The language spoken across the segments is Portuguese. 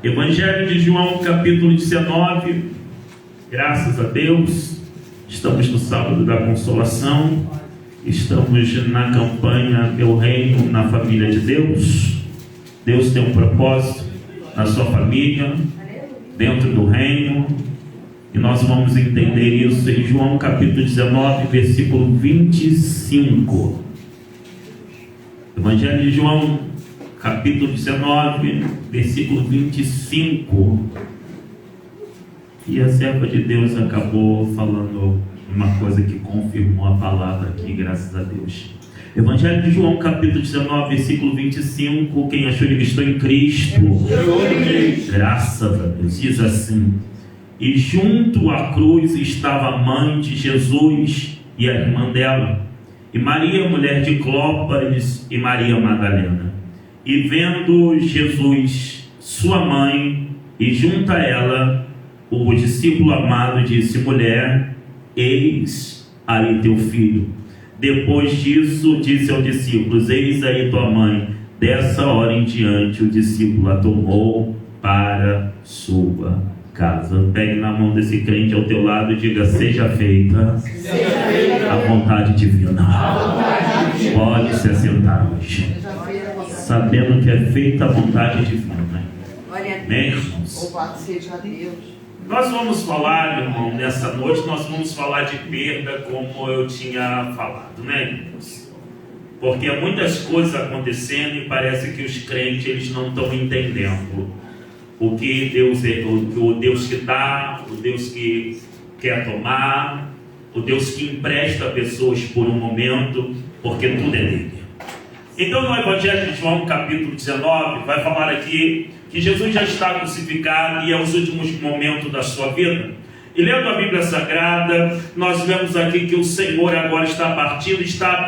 Evangelho de João, capítulo 19. Graças a Deus, estamos no sábado da consolação, estamos na campanha Meu Reino na Família de Deus. Deus tem um propósito na sua família, dentro do reino, e nós vamos entender isso em João capítulo 19, versículo 25. Evangelho de João, capítulo 19, versículo 25. E a serva de Deus acabou falando uma coisa que confirmou a palavra aqui, graças a Deus. Evangelho de João, capítulo 19, versículo 25. Quem achou que estou em Cristo? Graças a Deus. Diz assim: e junto à cruz estava a mãe de Jesus e a irmã dela, e Maria, mulher de Clópas, e Maria Madalena. E vendo Jesus, sua mãe, e junto a ela o discípulo amado, disse: mulher, eis aí teu filho. Depois disso, disse aos discípulos: eis aí tua mãe. Dessa hora em diante, o discípulo a tomou para sua casa. Pegue na mão desse crente ao teu lado e diga: seja feita a vontade divina. Pode se assentar hoje, sabendo que é feita a vontade divina. Amém, irmãos? Louvado seja Deus. Nós vamos falar, irmão, nessa noite, nós vamos falar de perda, como eu tinha falado, né, irmãos? Porque há muitas coisas acontecendo e parece que os crentes eles não estão entendendo o que Deus é, o Deus que dá, o Deus que quer tomar, o Deus que empresta pessoas por um momento, porque tudo é dele. Então, no Evangelho de João, capítulo 19, vai falar aqui que Jesus já está crucificado e é os últimos momentos da sua vida. E lendo a Bíblia Sagrada, nós vemos aqui que o Senhor agora está partindo, está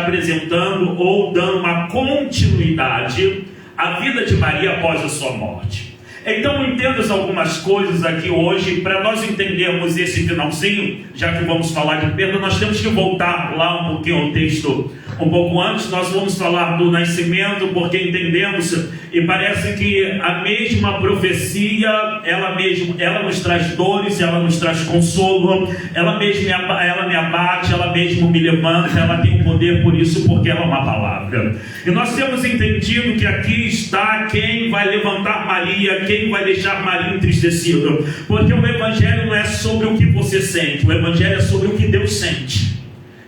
apresentando ou dando uma continuidade à vida de Maria após a sua morte. Então entenda algumas coisas aqui hoje, para nós entendermos esse finalzinho, já que vamos falar de perda, nós temos que voltar lá um pouquinho ao texto. Um pouco antes, nós vamos falar do nascimento, porque entendemos, e parece que a mesma profecia, ela nos traz dores, ela nos traz consolo, ela me abate, ela mesmo me levanta, ela tem poder por isso, porque ela é uma palavra. E nós temos entendido que aqui está quem vai levantar Maria, quem vai deixar Maria entristecida, porque o Evangelho não é sobre o que você sente, o Evangelho é sobre o que Deus sente.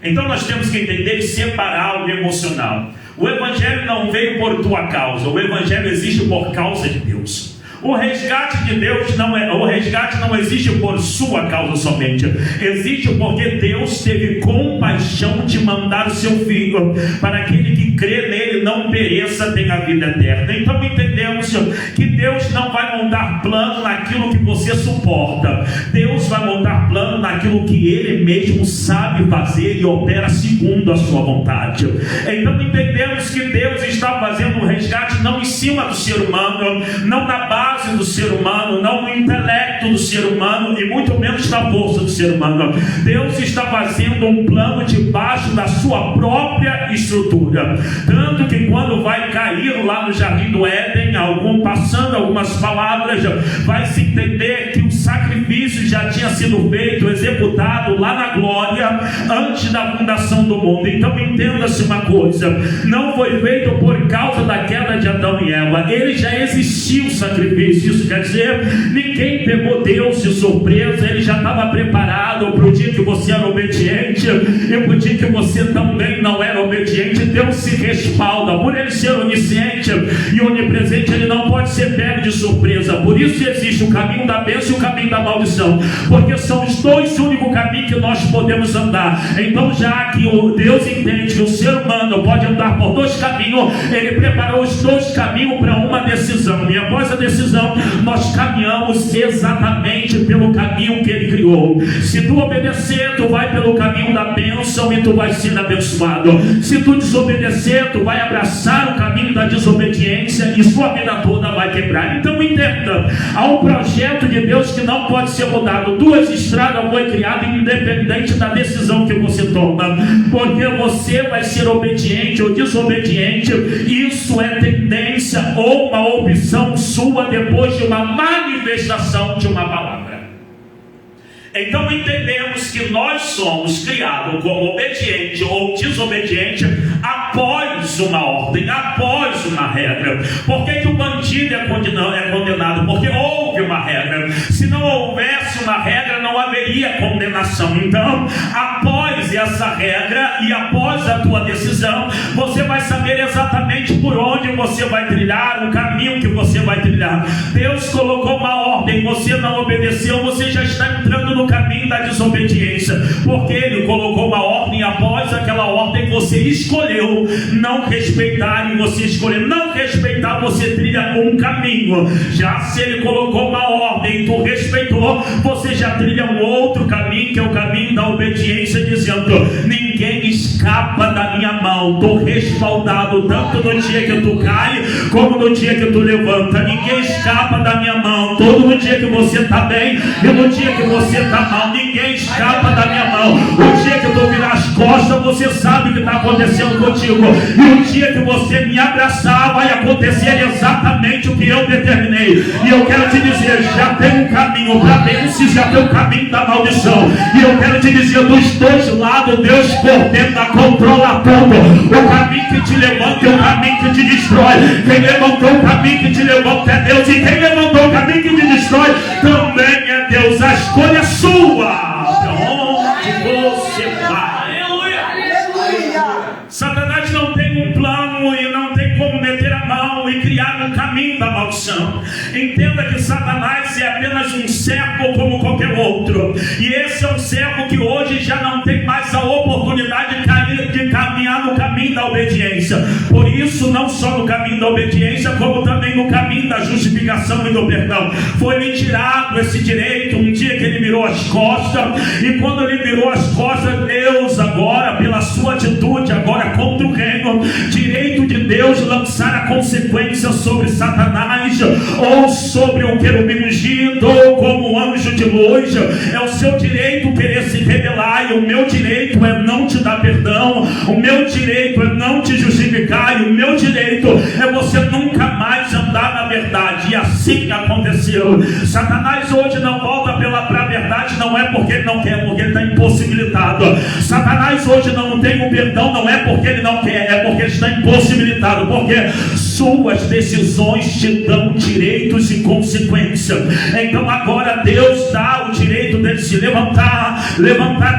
Então nós temos que entender e separar o emocional. O Evangelho não veio por tua causa, o Evangelho existe por causa de Deus. O resgate de Deus não existe por sua causa somente, existe porque Deus teve compaixão de mandar o seu Filho, para aquele que crê nele não pereça, tenha a vida eterna. Então entendemos que Deus não vai montar plano naquilo que você suporta, Deus vai montar plano naquilo que Ele mesmo sabe fazer e opera segundo a sua vontade. Então entendemos que Deus está fazendo um resgate não em cima do ser humano, não na base do ser humano, não no intelecto do ser humano e muito menos na força do ser humano. Deus está fazendo um plano debaixo da sua própria estrutura, tanto que quando vai cair lá no Jardim do Éden, passando algumas palavras, vai se entender que o sacrifício já tinha sido feito, executado lá na glória, antes da fundação do mundo. Então entenda-se uma coisa, não foi feito por causa da queda de Adão e Eva, ele já existiu o sacrifício. Isso quer dizer, ninguém pegou Deus de surpresa, ele já estava preparado para o dia que você era obediente e para o dia que você também não era obediente. Deus se respalda, por ele ser onisciente e onipresente, ele não pode ser pego de surpresa. Por isso existe o caminho da bênção e o caminho da maldição, porque são os dois únicos caminhos que nós podemos andar. Então, já que Deus entende que o ser humano pode andar por dois caminhos, ele preparou os dois caminhos para uma decisão, e após a decisão nós caminhamos exatamente pelo caminho que ele criou. Se tu obedecer, tu vai pelo caminho da bênção e tu vai ser abençoado. Se tu desobedecer, tu vai abraçar o caminho da desobediência e sua vida toda vai quebrar. Então entenda entenda, há um projeto de Deus que não pode ser mudado. Duas estradas foi criada independente da decisão que você toma, porque você vai ser obediente ou desobediente. Isso é tendência ou uma opção sua depois de uma manifestação de uma palavra. Então entendemos que nós somos criados como obediente ou desobediente após uma ordem, após uma regra. Por que o bandido é condenado? Porque houve uma regra. Se não houvesse uma regra, não haveria condenação. Então, após essa regra e após a tua decisão, você vai saber exatamente por onde você vai trilhar, o caminho que você vai trilhar. Deus colocou uma ordem, você não obedeceu, você já está entrando no caminho da desobediência, porque Ele colocou uma ordem e após aquela ordem você escolheu não respeitar, e você escolheu não respeitar, você trilha um caminho. Já se Ele colocou uma ordem e tu respeitou, você já trilha um outro caminho, que é o caminho da obediência, dizendo: ninguém escapa da minha mão, estou respaldado tanto no dia que tu cai como no dia que tu levanta. Ninguém escapa da minha mão, todo no dia que você está bem e no dia que você está mal. Ninguém escapa da minha mão. O dia que tu virar as costas, você sabe o que está acontecendo contigo, e o dia que você me abraçar, vai acontecer exatamente o que eu determinei. E eu quero te dizer, já tem um caminho para bênção, já tem um caminho da maldição, e eu quero te dizer, dos dois lados Deus coordena, controla tudo. O caminho que te levanta e o caminho que te destrói. Quem levantou o caminho que te levanta é Deus, e quem levantou o caminho que te destrói também é Deus. A escolha é sua, para onde você vai. Aleluia. Satanás não tem um plano e não tem como meter a mão e criar um caminho da maldição. Entenda que Satanás é apenas um servo como qualquer outro, e esse é um servo que hoje já não tem mais a oportunidade de caminhar no caminho da obediência. Por isso, não só no caminho da obediência, como também no caminho da justificação e do perdão. Foi-lhe tirado esse direito um dia que ele virou as costas, e quando ele virou as costas, Deus agora, pela sua atitude agora contra o reino, direito de Deus lançar a consequência sobre Satanás ou sobre o querubim ungido ou como anjo de luz. É o seu direito querer se rebelar, e o meu direito é não te dar perdão, o meu direito é não te justificar, e o meu direito é você nunca mais andar na verdade. E assim aconteceu. Satanás hoje não volta para a verdade, não é porque ele não quer, porque ele está impossibilitado. Satanás hoje não tem o perdão, não é porque ele não quer, é porque ele está impossibilitado, porque suas decisões te dão direitos e consequências. Então agora Deus dá o direito dele se levantar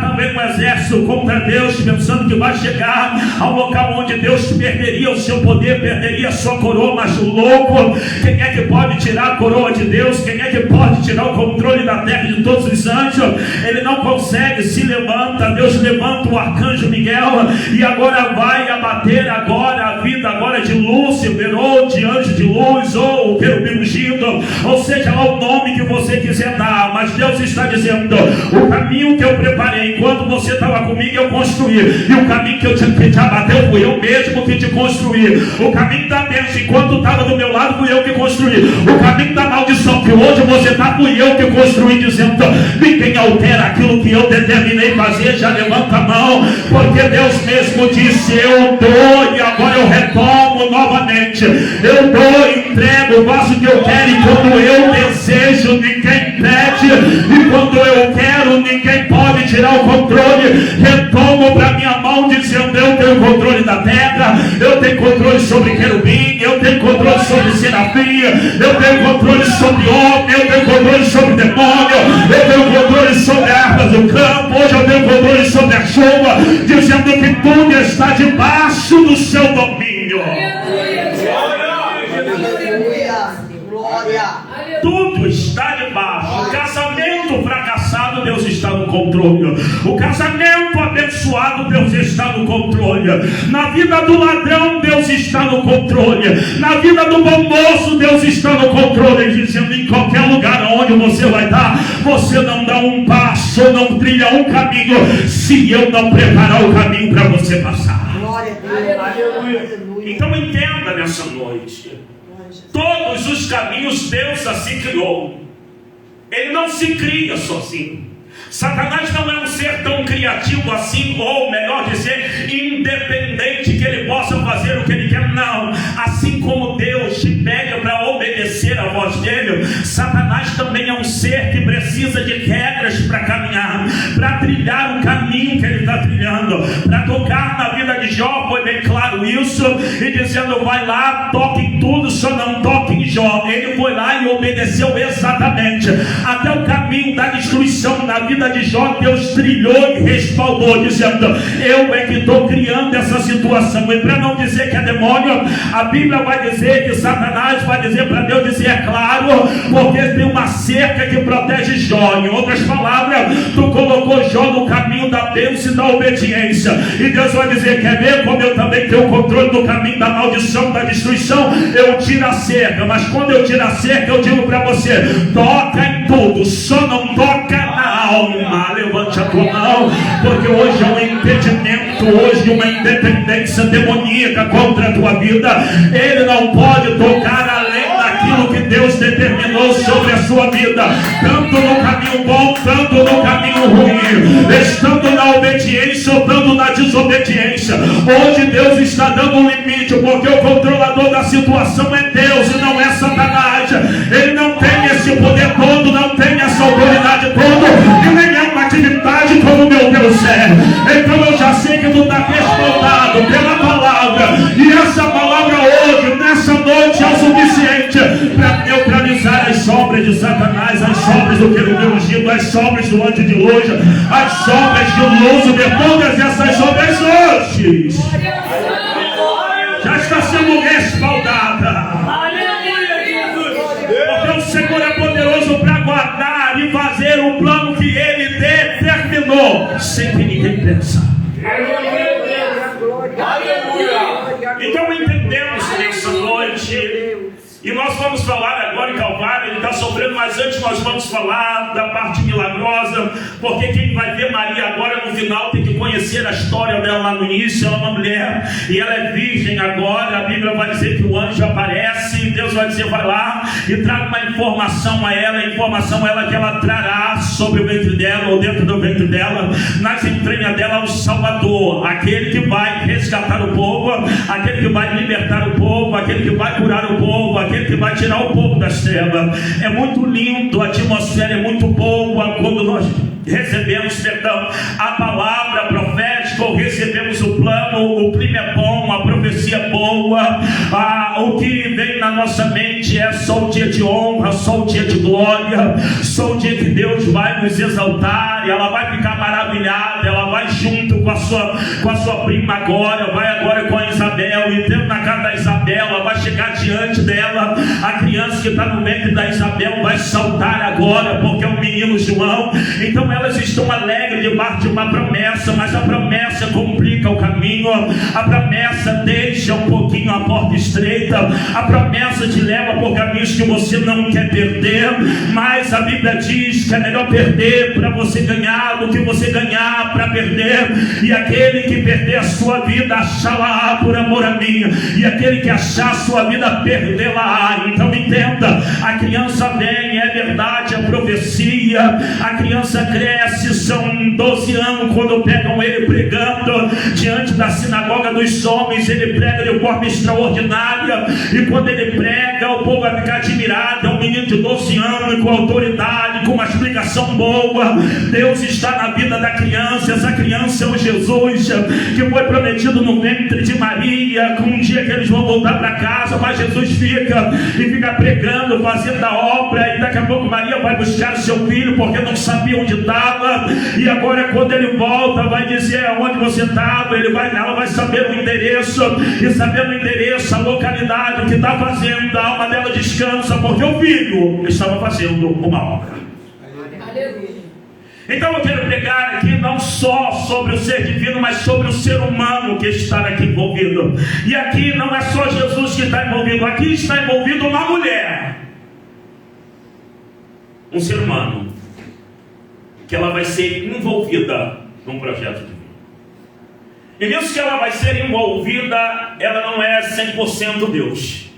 também um exército contra Deus, pensando que vai chegar ao local onde Deus perderia o seu poder, perderia a sua coroa. Mas o louco, quem é que pode tirar a coroa de Deus? Quem é que pode tirar o controle da terra de todos os anjos? Ele não consegue. Se levanta, Deus levanta o arcanjo Miguel, e agora vai abater agora a vida agora de Lúcifer, ou de anjo de luz, ou o querubim ungido, ou seja lá o nome que você quiser dar. Mas Deus está dizendo: o caminho que eu preparei enquanto você estava comigo, eu construí, e o caminho que te abateu fui eu mesmo que te construí. O caminho da bênção enquanto estava do meu lado, fui eu que construí. O caminho da maldição que hoje você está, fui eu que construí, dizendo: ninguém altera aquilo que eu determinei fazer. Já levanta a mão, porque Deus mesmo disse: eu dou, e agora eu retomo novamente. Eu dou, entrego, faço o que eu quero, e quando eu desejo, ninguém pede, e quando eu quero, ninguém pode tirar o controle. Retomo para minha mão, dizendo: eu tenho controle da terra, eu tenho controle sobre querubim, eu tenho controle sobre serafim, eu tenho controle sobre homem, eu tenho controle sobre demônio, eu tenho controle sobre armas do campo. Hoje eu tenho controle sobre a chuva, dizendo que tudo está debaixo do seu domínio. Tudo está debaixo. O casamento fracassado, Deus está no controle. O casamento abençoado, Deus está no controle. Na vida do ladrão, Deus está no controle. Na vida do bom moço, Deus está no controle. Dizendo: em qualquer lugar onde você vai dar, você não dá um passo, não trilha um caminho, se eu não preparar o caminho para você passar. Glória a Deus. Aleluia. Então entenda nessa noite Todos os caminhos Deus assim criou. Ele não se cria sozinho. Satanás não é um ser tão criativo assim, ou melhor dizer, independente, que ele possa fazer o que ele quer. Não. Assim como Deus te pede para obedecer a voz dele, Satanás também é um ser que precisa de regras para caminhar, para trilhar o caminho que ele está trilhando, para tocar na vida de Jó. Foi bem claro isso, e dizendo: vai lá, toque em tudo, só não toque em Jó. Ele foi lá e obedeceu exatamente até o caminho da destruição na vida de Jó. Deus trilhou e respaldou, dizendo: eu é que estou criando essa situação. E para não dizer que é demônio, a Bíblia vai dizer que Satanás vai dizer para Deus, dizer: é claro, porque tem uma cerca que protege Jó. Em outras palavras, tu colocou Jó no caminho da bênção e da obediência, e Deus vai dizer: quer ver como eu também tenho o controle do caminho da maldição, da destruição? Eu tiro a cerca, mas quando eu tiro a cerca, eu digo para você: toca em tudo, só não toca na alma. Levante a tua mão, porque hoje é um impedimento, hoje uma independência demoníaca contra a tua vida. Ele não pode tocar além daquilo que Deus determinou sobre a sua vida, tanto no caminho bom, tanto no caminho ruim, estando na obediência ou estando na desobediência. Hoje Deus está dando um limite, porque o controlador da situação é Deus e não é Satanás. Ele não tem esse poder todo, não tem essa autoridade toda, e nem é uma atividade como meu Deus é. Então eu já sei que tu está respaldado pela palavra, e essa palavra hoje, nessa noite, é o suficiente para neutralizar as sobras de Satanás, as sobras do querubim ungido, as sobras do anjo de luz, as sobras de Lúcifer, todas essas sobras hoje já está sendo respaldada. Porque o Senhor é poderoso para guardar e fazer o plano que Ele determinou, sem que ninguém pensa. Então entendemos nessa noite, e nós vamos falar agora em Calvário. Ele está sofrendo, mas antes nós vamos falar da parte milagrosa, porque quem vai ver Maria agora no final tem que conhecer a história dela lá no início. Ela é uma mulher e ela é virgem agora. A Bíblia vai dizer que o anjo aparece e Deus vai dizer: vai lá e traga uma informação a ela. A informação ela que ela trará sobre o ventre dela, ou dentro do ventre dela, nas entranhas dela, o Salvador, aquele que vai resgatar o povo, aquele que vai libertar o povo, aquele que vai curar o povo, aquele que vai tirar o povo das trevas. É muito lindo, a atmosfera é muito boa quando nós recebemos, perdão, a palavra profética, ou recebemos o plano. O clima é bom, a profecia é boa, o que vem na nossa mente é só o dia de honra, só o dia de glória, só o dia que Deus vai nos exaltar, e ela vai ficar maravilhada. Ela vai junto com a sua prima agora, vai agora com a Isabel, e dentro na casa da Isabel, ela vai chegar diante dela. A criança que está no ventre da Isabel vai saltar agora, porque é o menino João. Então elas estão alegres debaixo de uma promessa, mas a promessa complica o caminho, a promessa deixa um pouquinho a porta estreita, a promessa te leva por caminhos que você não quer perder, mas a Bíblia diz que é melhor perder para você ganhar do que você ganhar para perder. E aquele que perder a sua vida, achá-la por amor a mim, e aquele que achar a sua vida, perdê-la. Então entenda, a criança vem, é verdade, a profecia, a criança cresce, são 12 anos quando pegam ele pregando diante da sinagoga dos homens. Ele prega de forma extraordinária, e quando ele prega, o povo vai ficar admirado. É um menino de 12 anos, com autoridade, com uma explicação boa. Deus está na vida da criança. Essa criança é o Jesus que foi prometido no ventre de Maria, com um dia que eles vão voltar para casa, mas Jesus fica pregando, fazendo a obra, e daqui a pouco Maria vai buscar o seu filho, porque não sabia onde estava, e agora quando ele volta, vai dizer onde você estava. Ela vai saber o endereço, e sabendo o endereço, a localidade, o que está fazendo, a alma dela descansa, porque o filho estava fazendo uma obra. Então eu quero pregar aqui não só sobre o ser divino, mas sobre o ser humano que está aqui envolvido. E aqui não é só Jesus que está envolvido, aqui está envolvido uma mulher, um ser humano, que ela vai ser envolvida num projeto divino. E nisso que ela vai ser envolvida, ela não é 100% Deus.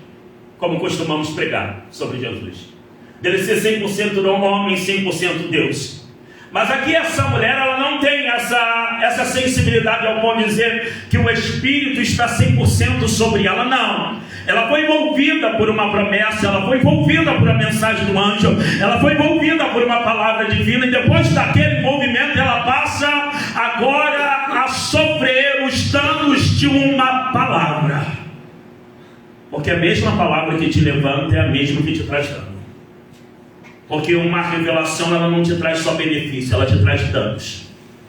como costumamos pregar sobre Jesus. Dele ser 100% homem, 100% Deus. Mas aqui essa mulher, ela não tem essa sensibilidade ao ponto de dizer que o Espírito está 100% sobre ela, não. Ela foi envolvida por uma promessa, ela foi envolvida por uma mensagem do anjo, ela foi envolvida por uma palavra divina, e depois daquele envolvimento ela passa agora a sofrer os danos de uma palavra. Porque a mesma palavra que te levanta é a mesma que te traz dano. Porque uma revelação, ela não te traz só benefício, ela te traz danos.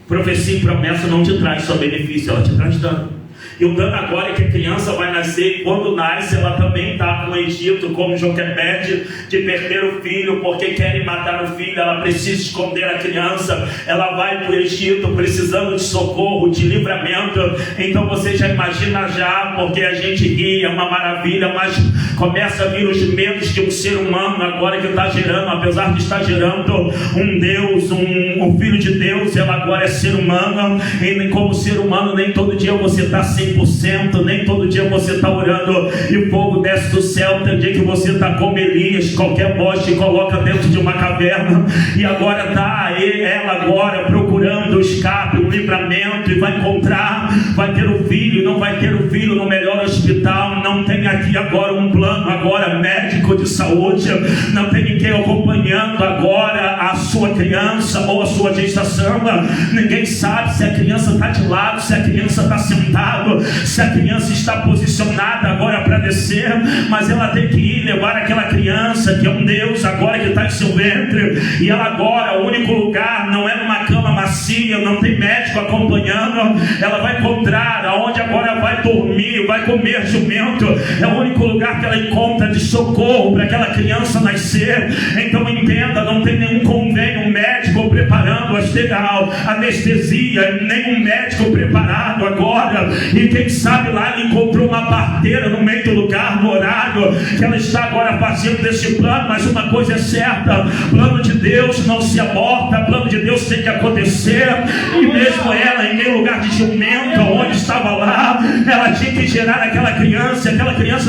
Profecia e promessa não te traz só benefício, ela te traz dano. E o dano agora é que a criança vai nascer, e quando nasce ela também está com o Egito, como Joquebede, de perder o filho, porque querem matar o filho, ela precisa esconder a criança, ela vai para o Egito precisando de socorro, de livramento. Então você já imagina já, porque a gente ri, é uma maravilha, mas começa a vir os medos de um ser humano agora que está gerando, apesar de estar gerando um Deus, um filho de Deus, ela agora é ser humano, e como ser humano nem todo dia você está 100%, nem todo dia você está orando e o fogo desce do céu. Tem dia que você está como Elias, qualquer voz te coloca dentro de uma caverna, e agora está ela agora procurando o escape, o livramento, e vai encontrar, vai ter o filho, não vai ter o filho no melhor hospital, não tem aqui agora um plano agora médico de saúde, não tem ninguém acompanhando agora a sua criança ou a sua gestação, ninguém sabe se a criança está de lado, se a criança está sentada, se a criança está posicionada agora para descer, mas ela tem que ir levar aquela criança que é um Deus agora que está em seu ventre, e ela agora, o único lugar não é numa cama macia, não tem médico acompanhando, ela vai encontrar aonde agora vai dormir, vai comer jumento, é o único lugar que ela encontra de socorro para aquela criança nascer. Então entenda, não tem nenhum convênio médico preparando a anestesia, nenhum médico preparado agora, e quem sabe lá ela encontrou uma parteira no meio do lugar, no horário que ela está agora fazendo desse plano. Mas uma coisa é certa, plano de Deus não se aborta, plano de Deus tem que acontecer, e mesmo ela em meio lugar de jumento, onde estava lá, ela tinha que gerar aquela criança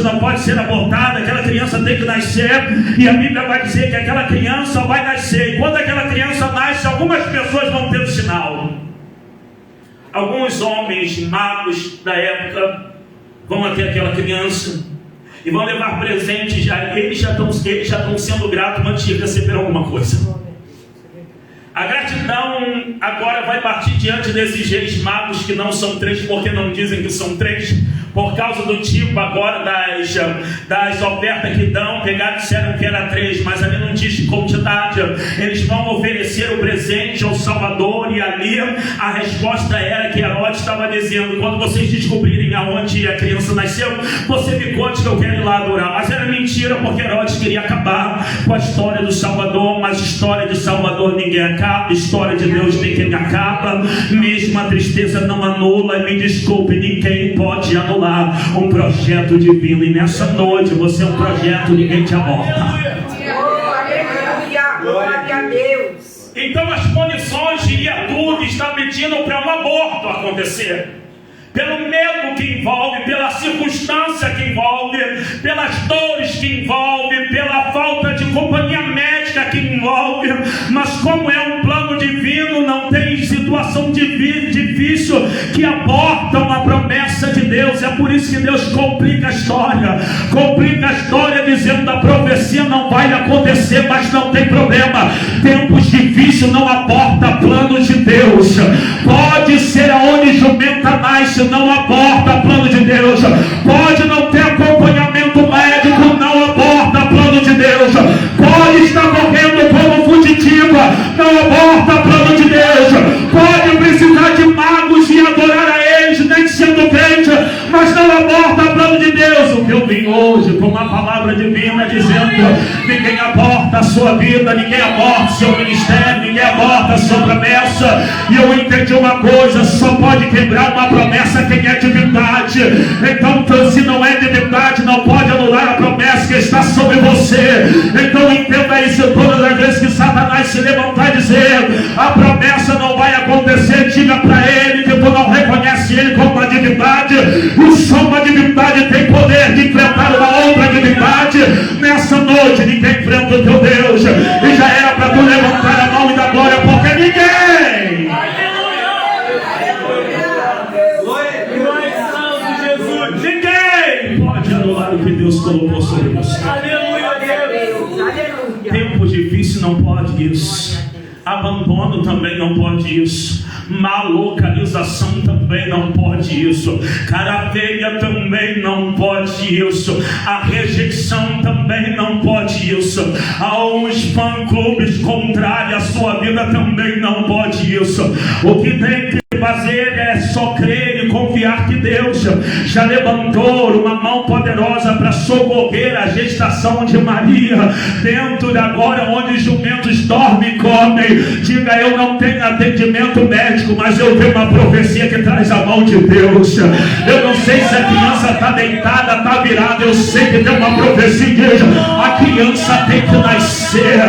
não pode ser abortada, aquela criança tem que nascer, e a Bíblia vai dizer que aquela criança vai nascer, e quando aquela criança nasce, algumas pessoas vão ter o sinal. Alguns homens magos da época vão até aquela criança e vão levar presentes, eles já estão sendo gratos antes de receber alguma coisa. A gratidão agora vai partir diante desses reis magos, que não são três, porque não dizem que são três, por causa do tipo agora das ofertas que dão. Pegaram e disseram que era 3, mas ali não diz quantidade. Eles vão oferecer o presente ao Salvador, e ali a resposta era que Herodes estava dizendo: quando vocês descobrirem aonde a criança nasceu, você me conte que eu quero ir lá adorar. Mas era mentira, porque Herodes queria acabar com a história do Salvador. Mas história de Salvador ninguém acaba, história de Deus ninguém acaba, mesmo a tristeza não anula. E me desculpe, ninguém pode anular um projeto divino, e nessa noite você é um projeto, ninguém te aborta. Glória a Deus. Então as condições de tudo está pedindo para um aborto acontecer, pelo medo que envolve, pela circunstância que envolve, pelas dores que envolve, pela falta de companhia médica que envolve. Mas como é um plano divino, não tem situação difícil que aborta uma promessa de Deus. É por isso que Deus complica a história dizendo: a profecia não vai acontecer, mas não tem problema. Tempos difíceis não aborta planos de Deus. Pode ser aonde jumenta nasce, não aborta plano de Deus. Pode não ter acompanhamento médico, não aborta plano de Deus. Pode estar morrendo como fugitiva, não aborta plano de Deus. Pode precisar de magos e adorar a eles, nem sendo crente, mas não aborta plano de Deus. O que eu vim hoje com uma palavra divina dizendo: ninguém aborta a sua vida, ninguém aborta seu ministério, ninguém aborta a sua promessa. E eu entendi uma coisa: só pode quebrar uma promessa quem é divindade. Então, se não é divindade, não pode anular a promessa que está sobre você. Então entenda isso: todas as vezes que Satanás se levantar e dizer a promessa não vai acontecer, diga para ele que tu não reconhece ele como uma divindade. E só uma divindade tem poder de enfrentar uma outra divindade. Tempo difícil não pode isso. Abandono também não pode isso. Mal localização também não pode isso. Cara feia também não pode isso. A rejeição também não pode isso. Aos fã-clubes contrários à sua vida também não pode isso. O que tem que fazer é só crer e confiar que Deus já levantou uma mão poderosa para socorrer a gestação de Maria dentro de agora onde os jumentos dormem e comem. Diga: eu não tenho atendimento médico, mas eu tenho uma profecia que traz a mão de Deus. Eu não sei se a criança está deitada, está virada, eu sei que tem uma profecia, igreja. A criança tem que nascer.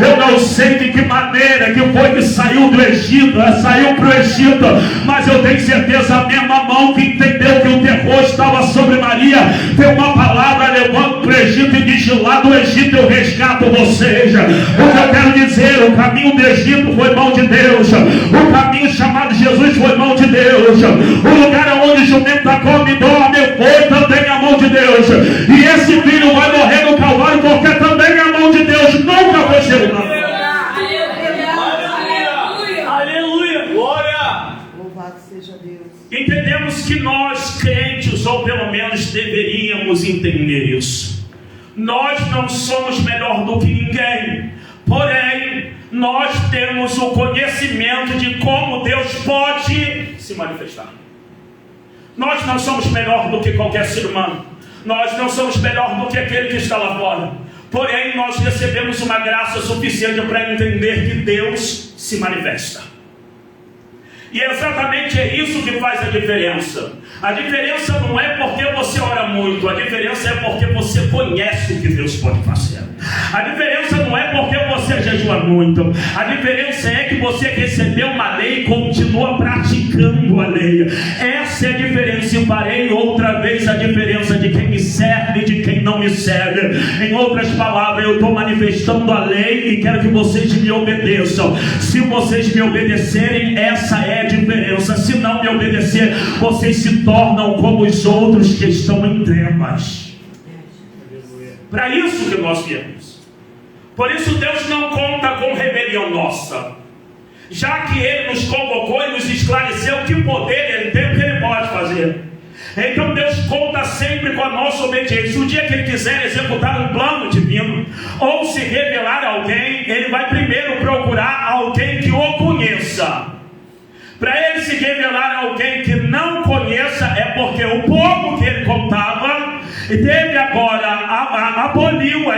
Eu não sei de que maneira que foi que saiu do Egito, saiu para o Egito, mas eu tenho certeza, a mesma mão que entendeu que o terror estava sobre Maria, tem uma palavra levando para o Egito e diz: lá do Egito eu resgato vocês. O que eu quero dizer, o caminho do Egito foi mão de Deus, o caminho chamado Jesus foi mão de Deus, o lugar onde o jumento come e dorme foi também a mão de Deus, e esse filho vai morrer no Calvário porque também é a mão de Deus, nunca foi ser humano. Entendemos que nós, crentes, ou pelo menos deveríamos entender isso. Nós não somos melhor do que ninguém, porém, nós temos o conhecimento de como Deus pode se manifestar. Nós não somos melhor do que qualquer ser humano. Nós não somos melhor do que aquele que está lá fora. Porém, nós recebemos uma graça suficiente para entender que Deus se manifesta. E exatamente é isso que faz a diferença. A diferença não é porque você ora muito, a diferença é porque você conhece o que Deus pode fazer. A diferença não é porque você jejua muito, a diferença é que você recebeu uma lei e continua praticando a lei. Essa é a diferença. E farei outra vez a diferença de quem me serve e de quem não me serve. Em outras palavras, eu estou manifestando a lei e quero que vocês me obedeçam. Se vocês me obedecerem, essa é a diferença. Se não me obedecer, vocês se tornam como os outros que estão em trevas. Para isso que nós viemos. Por isso Deus não conta com rebelião nossa, já que Ele nos convocou e nos esclareceu que poder Ele tem, o que Ele pode fazer. Então Deus conta sempre com a nossa obediência. O dia que Ele quiser executar um plano divino ou se revelar a alguém, Ele vai primeiro procurar alguém que o conheça. Para Ele se revelar a alguém que não conheça, é porque o povo que Ele contava teve agora, aboliu a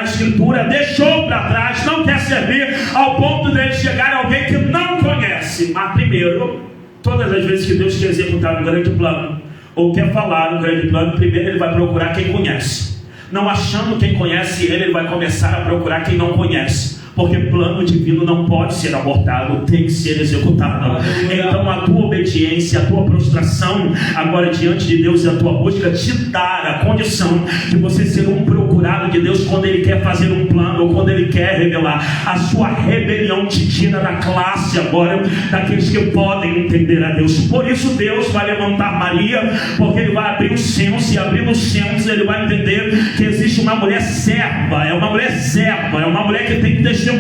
escritura, deixou para trás, não quer servir, ao ponto de Ele chegar a alguém que não conhece. Mas primeiro, todas as vezes que Deus quer executar um grande plano, ou quer falar um grande plano, primeiro Ele vai procurar quem conhece. Não achando quem conhece Ele vai começar a procurar quem não conhece. Porque plano divino não pode ser abortado, tem que ser executado. Então a tua obediência, a tua prostração agora diante de Deus e a tua busca te dar a condição de você ser um procurado de Deus quando Ele quer fazer um plano ou quando Ele quer revelar. A sua rebelião te tira da classe agora daqueles que podem entender a Deus. Por isso Deus vai levantar Maria, porque Ele vai abrir o censo, e abrindo o censo Ele vai entender que existe uma mulher serva, é uma mulher que tem testemunho,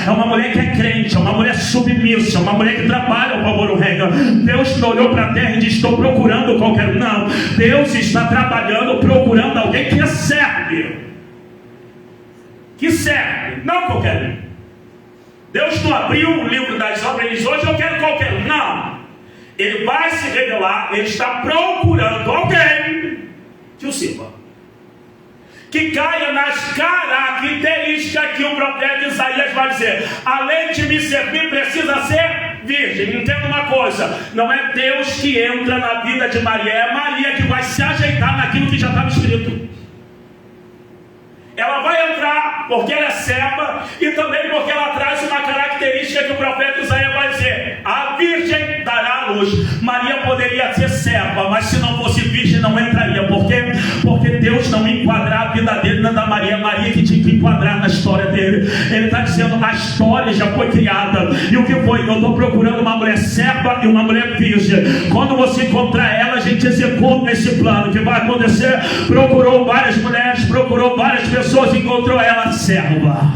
é uma mulher que é crente, é uma mulher submissa, é uma mulher que trabalha ao favor do reino. Deus não olhou para a terra e disse: estou procurando qualquer um. Não, Deus está trabalhando, procurando alguém que serve, não qualquer um. Deus não abriu o livro das obras e diz: hoje eu quero qualquer um. Não, Ele vai se revelar. Ele está procurando alguém que o sirva, que caia nas características que o profeta Isaías vai dizer. Além de me servir, precisa ser virgem. Entenda uma coisa: não é Deus que entra na vida de Maria, é Maria que vai se ajeitar naquilo que já estava escrito. Ela vai entrar porque ela é serva, e também porque ela traz uma característica que o profeta Isaías vai dizer: a virgem dará a luz. Maria poderia ser serva, mas se não fosse virgem não entraria. Por quê? Porque Deus não enquadrar a vida dele na da Maria, Maria que tinha que enquadrar na história dele. Ele está dizendo, a história já foi criada. E o que foi? Eu estou procurando uma mulher serva e uma mulher virgem. Quando você encontrar ela, a gente executa esse plano. O que vai acontecer? Procurou várias mulheres, procurou várias pessoas, encontrou ela serva.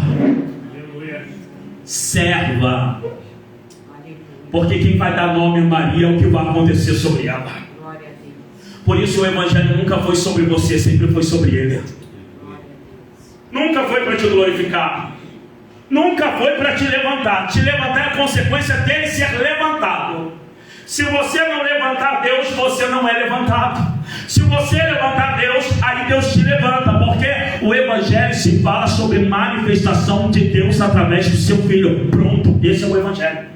Serva. Porque quem vai dar nome a Maria é o que vai acontecer sobre ela. Por isso o evangelho nunca foi sobre você, sempre foi sobre ele. Nunca foi para te glorificar. Nunca foi para te levantar. Te levantar é a consequência dele ser levantado. Se você não levantar Deus, você não é levantado. Se você levantar Deus, aí Deus te levanta. Porque o evangelho se fala sobre manifestação de Deus através do seu filho. Pronto, esse é o evangelho.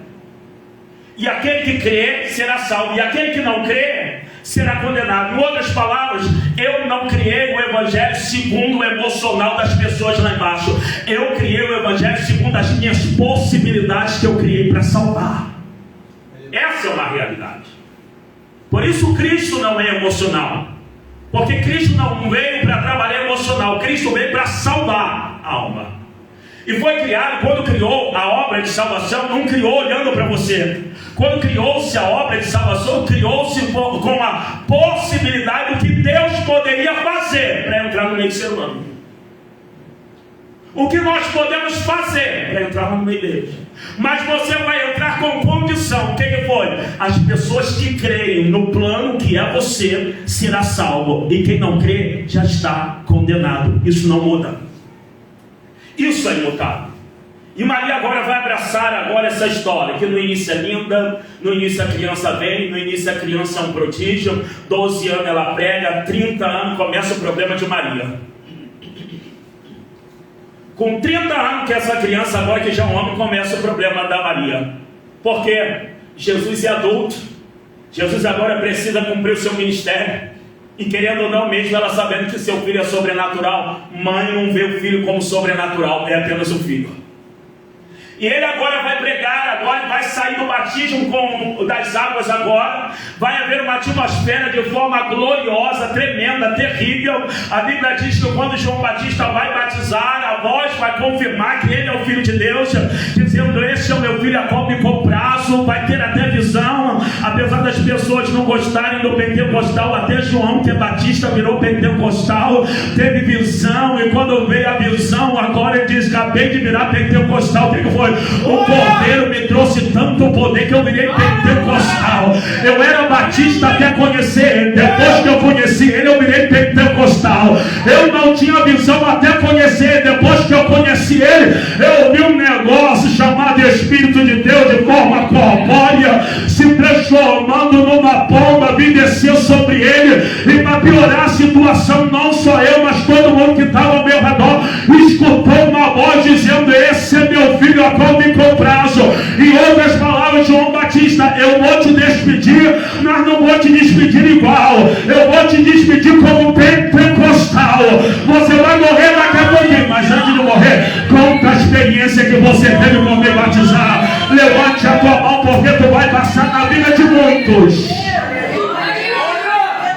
E aquele que crê será salvo, e aquele que não crê será condenado. Em outras palavras, eu não criei o evangelho segundo o emocional das pessoas lá embaixo. Eu criei o evangelho segundo as minhas possibilidades que eu criei para salvar. Essa é uma realidade. Por isso Cristo não é emocional, porque Cristo não veio para trabalhar emocional. Cristo veio para salvar a alma. E foi criado, quando criou a obra de salvação, não criou olhando para você. Quando criou-se a obra de salvação, criou-se com a possibilidade do que Deus poderia fazer para entrar no meio do ser humano. O que nós podemos fazer para entrar no meio deles. Mas você vai entrar com condição. O que foi? As pessoas que creem no plano que é você, será salvo. E quem não crê, já está condenado. Isso não muda. Isso é imutável. E Maria agora vai abraçar agora essa história, que no início é linda, no início a criança vem, no início a criança é um prodígio, 12 anos ela prega, 30 anos começa o problema de Maria. Com 30 anos que essa criança agora que já é um homem, começa o problema da Maria. Porque Jesus é adulto, Jesus agora precisa cumprir o seu ministério. E querendo ou não, mesmo ela sabendo que seu filho é sobrenatural, mãe não vê o filho como sobrenatural, é apenas um filho. E ele agora vai pregar, agora vai sair do batismo das águas agora. Vai haver uma atmosfera de forma gloriosa, tremenda, terrível. A Bíblia diz que quando João Batista vai batizar, a voz vai confirmar que ele é o Filho de Deus, dizendo, este é o meu filho a qual me comprazo. Vai ter até visão, apesar das pessoas não gostarem do pentecostal, até João, que é batista, virou pentecostal, teve visão. E quando veio a visão, agora ele diz, acabei de virar pentecostal. O que foi? O Cordeiro me trouxe tanto poder que eu virei pentecostal. Eu era batista até conhecer ele. Depois que eu conheci ele, eu virei pentecostal. Eu não tinha visão até conhecer ele. Depois que eu conheci ele, eu vi um negócio chamado Espírito de Deus de forma corpórea, se transformando numa pomba, me desceu sobre ele. E para piorar a situação, não só eu, mas todo mundo que estava ao meu redor escutou uma voz dizendo, esse é meu filho a qual me comprazo. Em outras palavras, João Batista, eu vou te despedir, mas não vou te despedir igual. Eu vou te despedir como pentecostal. Você vai morrer daqui a pouquinho, mas antes de morrer, conta a experiência que você teve com me batizar. Levante a tua mão, porque tu vai passar na vida de muitos.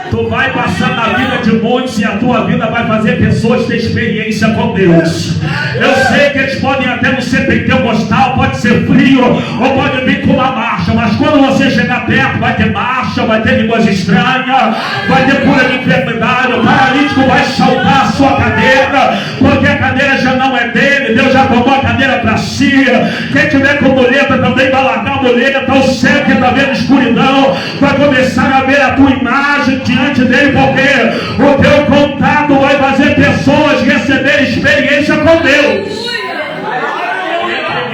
Tu vai passar na vida de muitos e a tua vida vai fazer pessoas ter experiência com Deus. Eu sei que eles podem até não ser pentecostal, pode ser frio, ou pode vir com uma marcha, mas quando você chegar perto, vai ter marcha, vai ter línguas estranhas, vai ter cura de enfermidade, o paralítico vai saltar a sua cadeira, porque a cadeira já não é dele, Deus já tomou a cadeira para si. Quem tiver com muleta também vai largar a muleta, o céu que está vendo escuridão, vai começar a ver a tua imagem diante dele, porque o teu contato vai fazer pessoas receberem experiência com Deus.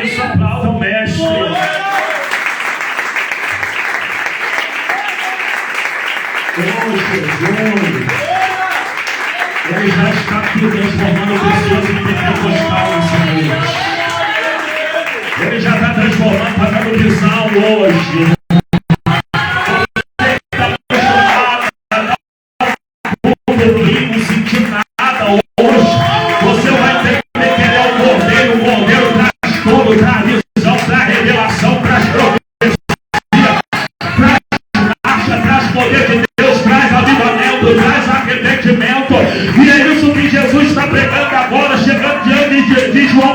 Isso aplauda o mestre. Ele já está aqui transformando pessoas em pentecostal nessa noite. Ele já está transformando, está dando visão hoje. Não sentir nada hoje. Você vai entender que ele é o Cordeiro. O Cordeiro traz tudo, traz visão, traz revelação, traz profecia, traz marcha, traz poder de Deus, traz avivamento, traz arrependimento.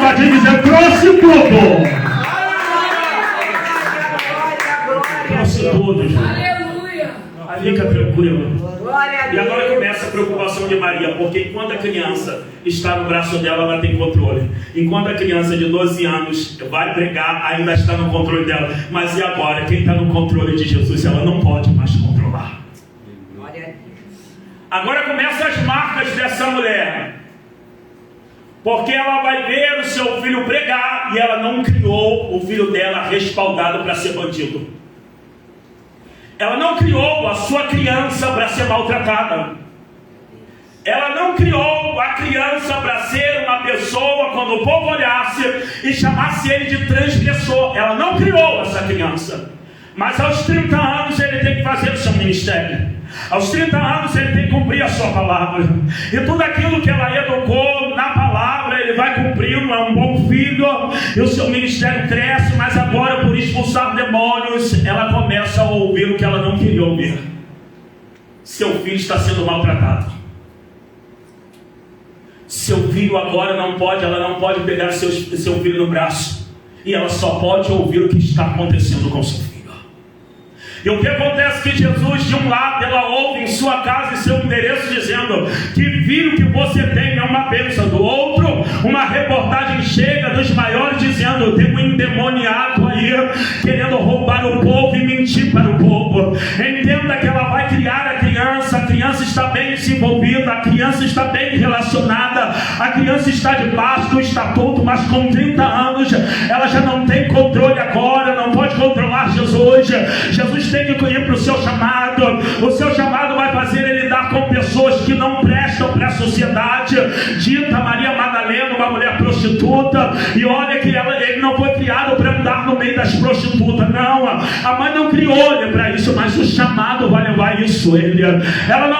pode dizer, trouxe tudo. Trouxe tudo, gente. Aleluia. Fica tranquilo. Glória a E agora Deus. começa a preocupação de Maria, porque enquanto a criança está no braço dela, ela tem controle. Enquanto a criança de 12 anos vai pregar, ainda está no controle dela. Mas e agora? Quem está no controle de Jesus, ela não pode mais controlar. Glória a Deus. Agora começam as marcas dessa mulher. Porque ela vai ver o seu filho pregar e ela não criou o filho dela respaldado para ser bandido. Ela não criou a sua criança para ser maltratada. Ela não criou a criança para ser uma pessoa, quando o povo olhasse e chamasse ele de transgressor. Ela não criou essa criança. Mas aos 30 anos ele tem que fazer o seu ministério. Aos 30 anos ele tem que cumprir a sua palavra. E tudo aquilo que ela educou na palavra, ele vai cumprindo, é um bom filho. E o seu ministério cresce, mas agora por expulsar demônios, ela começa a ouvir o que ela não queria ouvir. Seu filho está sendo maltratado. Seu filho agora ela não pode pegar seu filho no braço. E ela só pode ouvir o que está acontecendo com seu filho. E o que acontece é que Jesus, de um lado, ela ouve em sua casa e seu endereço dizendo que filho que você tem é uma bênção. Do outro, uma reportagem chega dos maiores dizendo: tem um endemoniado aí querendo roubar o povo e mentir para o povo. Entenda que ela vai criar a criança está bem desenvolvida, a criança está bem relacionada, a criança está debaixo do estatuto, mas com 30 anos ela já não tem controle agora, não pode controlar Jesus. Jesus tem que ir para o seu chamado. O seu chamado vai fazer ele lidar com pessoas que não prestam para a sociedade. Dita Maria Madalena, uma mulher prostituta, e olha que ele não foi criado para andar no meio das prostitutas, não. A mãe não criou ele para isso, mas o chamado vai levar isso ele.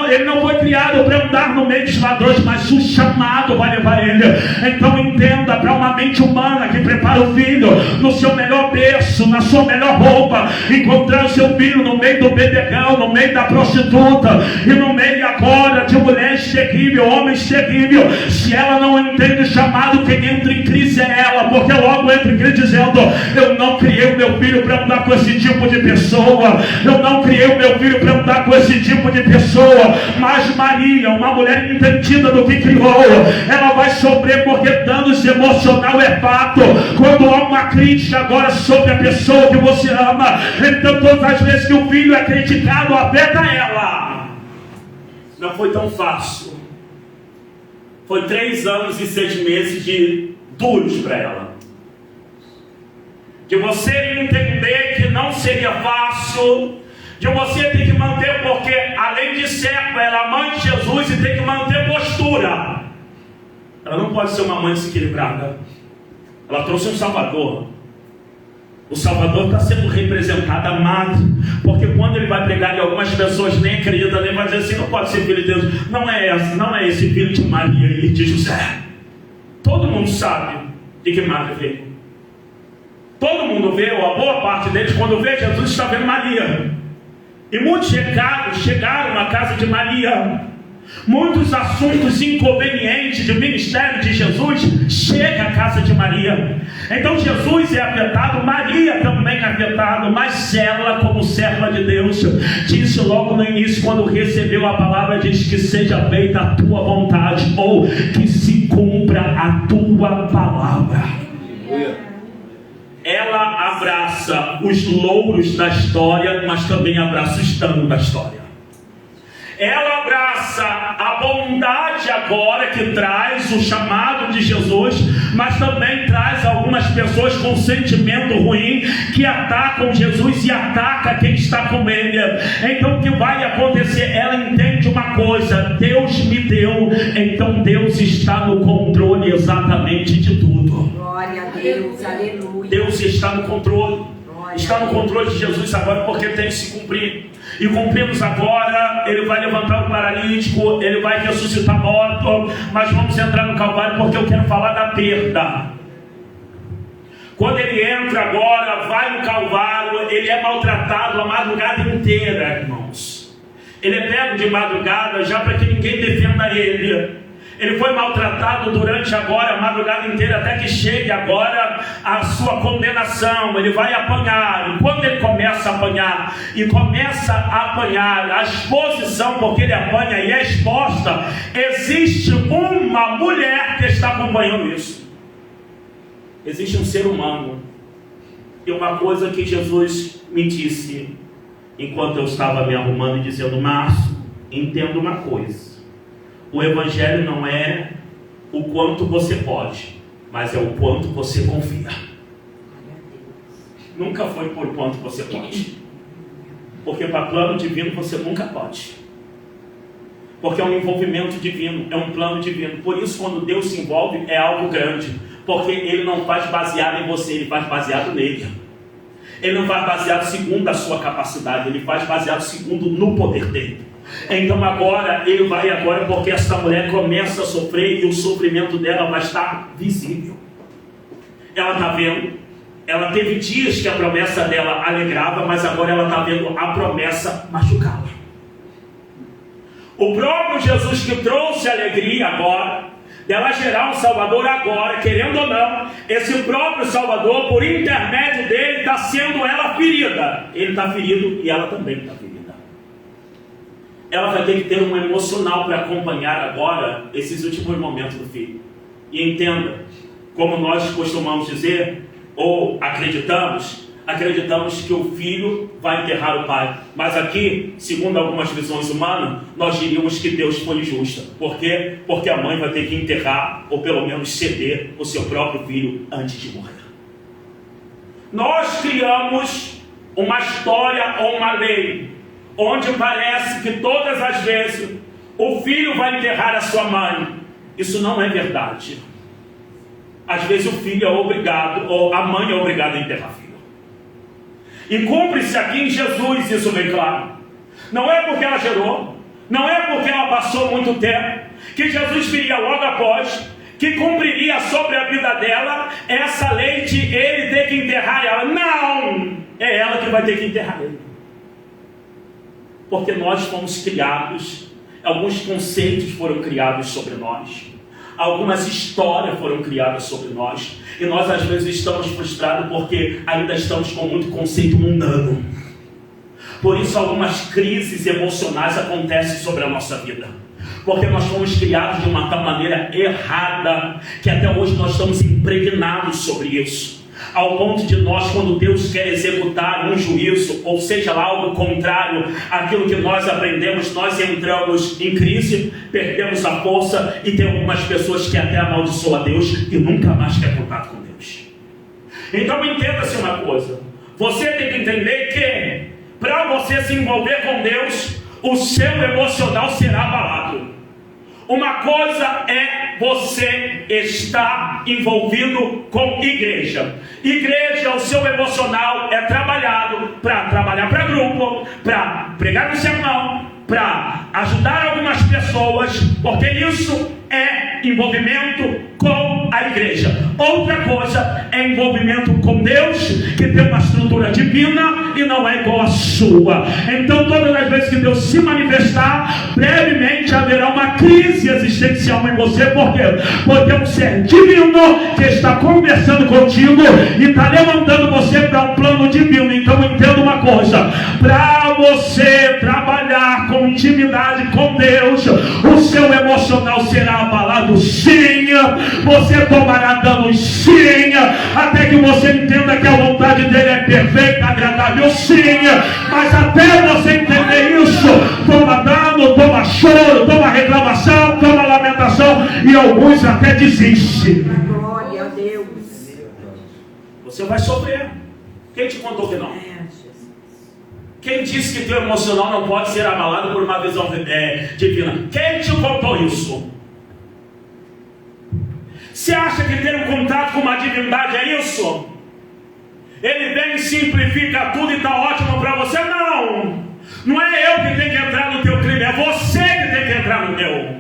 Ele não foi criado para andar no meio dos ladrões, mas o chamado vai levar ele. Então entenda, para uma mente humana que prepara o filho no seu melhor berço, na sua melhor roupa, encontrar o seu filho no meio do bebegão, no meio da prostituta e no meio agora de mulheres terríveis, homens terríveis. Se ela não entende o chamado, quem entra em crise é ela, porque logo entra em crise dizendo: eu não criei o meu filho para andar com esse tipo de pessoa, eu não criei o meu filho para andar com esse tipo de pessoa. Mas Maria, uma mulher entendida do que criou, ela vai sofrer, porque danos emocional é fato. Quando há uma crítica agora sobre a pessoa que você ama, então todas as vezes que o filho é criticado, afeta ela. Não foi tão fácil. Foi 3 anos e 6 meses de duros para ela. De você entender que não seria fácil, de você ter que manter, porque além de serva, ela é mãe de Jesus e tem que manter postura. Ela não pode ser uma mãe desequilibrada. Ela trouxe um Salvador. O Salvador está sendo representado, amado, porque quando ele vai pregar em algumas pessoas nem acreditam, nem vai dizer assim: não pode ser filho de Deus. Não é esse filho de Maria e de José. Todo mundo sabe de que Maria veio. Todo mundo vê, ou a boa parte deles, quando vê Jesus, está vendo Maria. E muitos recados chegaram na casa de Maria. Muitos assuntos inconvenientes do ministério de Jesus chegam à casa de Maria. Então Jesus é afetado, Maria também é afetada, mas ela, como serva de Deus, disse logo no início, quando recebeu a palavra, diz que seja feita a tua vontade, ou que se cumpra a tua palavra. Ela abraça os louros da história, mas também abraça os danos da história. Ela abraça a bondade agora que traz o chamado de Jesus, mas também traz algumas pessoas com sentimento ruim que atacam Jesus e atacam quem está com ele. Então o que vai acontecer? Ela entende uma coisa: Deus me deu, então Deus está no controle exatamente de tudo. Glória a Deus, aleluia. Deus está no controle. Está no controle de Jesus agora, porque tem que se cumprir. E cumprimos agora. Ele vai levantar o paralítico, ele vai ressuscitar morto. Mas vamos entrar no Calvário, porque eu quero falar da perda. Quando ele entra agora, vai no Calvário, ele é maltratado a madrugada inteira, irmãos. Ele é pego de madrugada já para que ninguém defenda ele. Ele foi maltratado durante agora a madrugada inteira, até que chegue agora a sua condenação. Ele vai apanhar, e quando ele começa a apanhar, a exposição, porque ele apanha e é exposta, existe uma mulher que está acompanhando isso. Existe um ser humano. E uma coisa que Jesus me disse, enquanto eu estava me arrumando e dizendo: Márcio, entenda uma coisa. O Evangelho não é o quanto você pode, mas é o quanto você confia. Nunca foi por quanto você pode. Porque para plano divino você nunca pode. Porque é um envolvimento divino, é um plano divino. Por isso, quando Deus se envolve, é algo grande. Porque Ele não faz baseado em você, Ele faz baseado nele. Ele não faz baseado segundo a sua capacidade, Ele faz baseado segundo no poder dele. Então agora, ele vai agora, porque essa mulher começa a sofrer e o sofrimento dela vai estar visível. Ela está vendo, ela teve dias que a promessa dela alegrava, mas agora ela está vendo a promessa machucá-la. O próprio Jesus que trouxe alegria agora, dela gerar um Salvador agora, querendo ou não, esse próprio Salvador, por intermédio dele, está sendo ela ferida. Ele está ferido e ela também está ferida. Ela vai ter que ter um emocional para acompanhar agora esses últimos momentos do filho. E entenda, como nós costumamos dizer, ou acreditamos que o filho vai enterrar o pai. Mas aqui, segundo algumas visões humanas, nós diríamos que Deus foi injusto. Por quê? Porque a mãe vai ter que enterrar, ou pelo menos ceder, o seu próprio filho antes de morrer. Nós criamos uma história ou uma lei, onde parece que todas as vezes o filho vai enterrar a sua mãe. Isso não é verdade. Às vezes o filho é obrigado, ou a mãe é obrigada a enterrar o filho. E cumpre-se aqui em Jesus isso bem claro. Não é porque ela gerou, não é porque ela passou muito tempo, que Jesus viria logo após, que cumpriria sobre a vida dela essa lei de ele ter que enterrar ela. Não! É ela que vai ter que enterrar ele. Porque nós fomos criados, alguns conceitos foram criados sobre nós, algumas histórias foram criadas sobre nós, e nós às vezes estamos frustrados porque ainda estamos com muito conceito mundano. Por isso algumas crises emocionais acontecem sobre a nossa vida, porque nós fomos criados de uma tal maneira errada, que até hoje nós estamos impregnados sobre isso. Ao ponto de nós, quando Deus quer executar um juízo, ou seja lá algo contrário àquilo que nós aprendemos, nós entramos em crise, perdemos a força, e tem algumas pessoas que até amaldiçoam a Deus e nunca mais quer contato com Deus. Então entenda-se uma coisa, você tem que entender que para você se envolver com Deus, o seu emocional será abalado. Uma coisa é você estar envolvido com igreja. Igreja, o seu emocional é trabalhado para trabalhar para grupo, para pregar no sermão, para ajudar algumas pessoas, porque isso é envolvimento com a igreja. Outra coisa é envolvimento com Deus, que tem uma estrutura divina e não é igual à sua. Então todas as vezes que Deus se manifestar, brevemente haverá uma crise existencial em você. Por quê? Porque é um ser divino que está conversando contigo e está levantando você para um plano divino. Então entenda uma coisa, para você trabalhar com intimidade com Deus, o seu emocional será abalado, sim. Você tomará danos, sim. Até que você entenda que a vontade dele é perfeita, agradável, sim. Mas até você entender isso, toma dano, toma choro, toma reclamação, toma lamentação, e alguns até desistem. Glória a Deus. Você vai sofrer. Quem te contou que não? Quem disse que teu emocional não pode ser abalado por uma visão divina? Quem te contou isso? Você acha que ter um contato com uma divindade é isso? Ele vem e simplifica tudo e está ótimo para você? Não! Não é eu que tenho que entrar no teu crime, é você que tem que entrar no teu.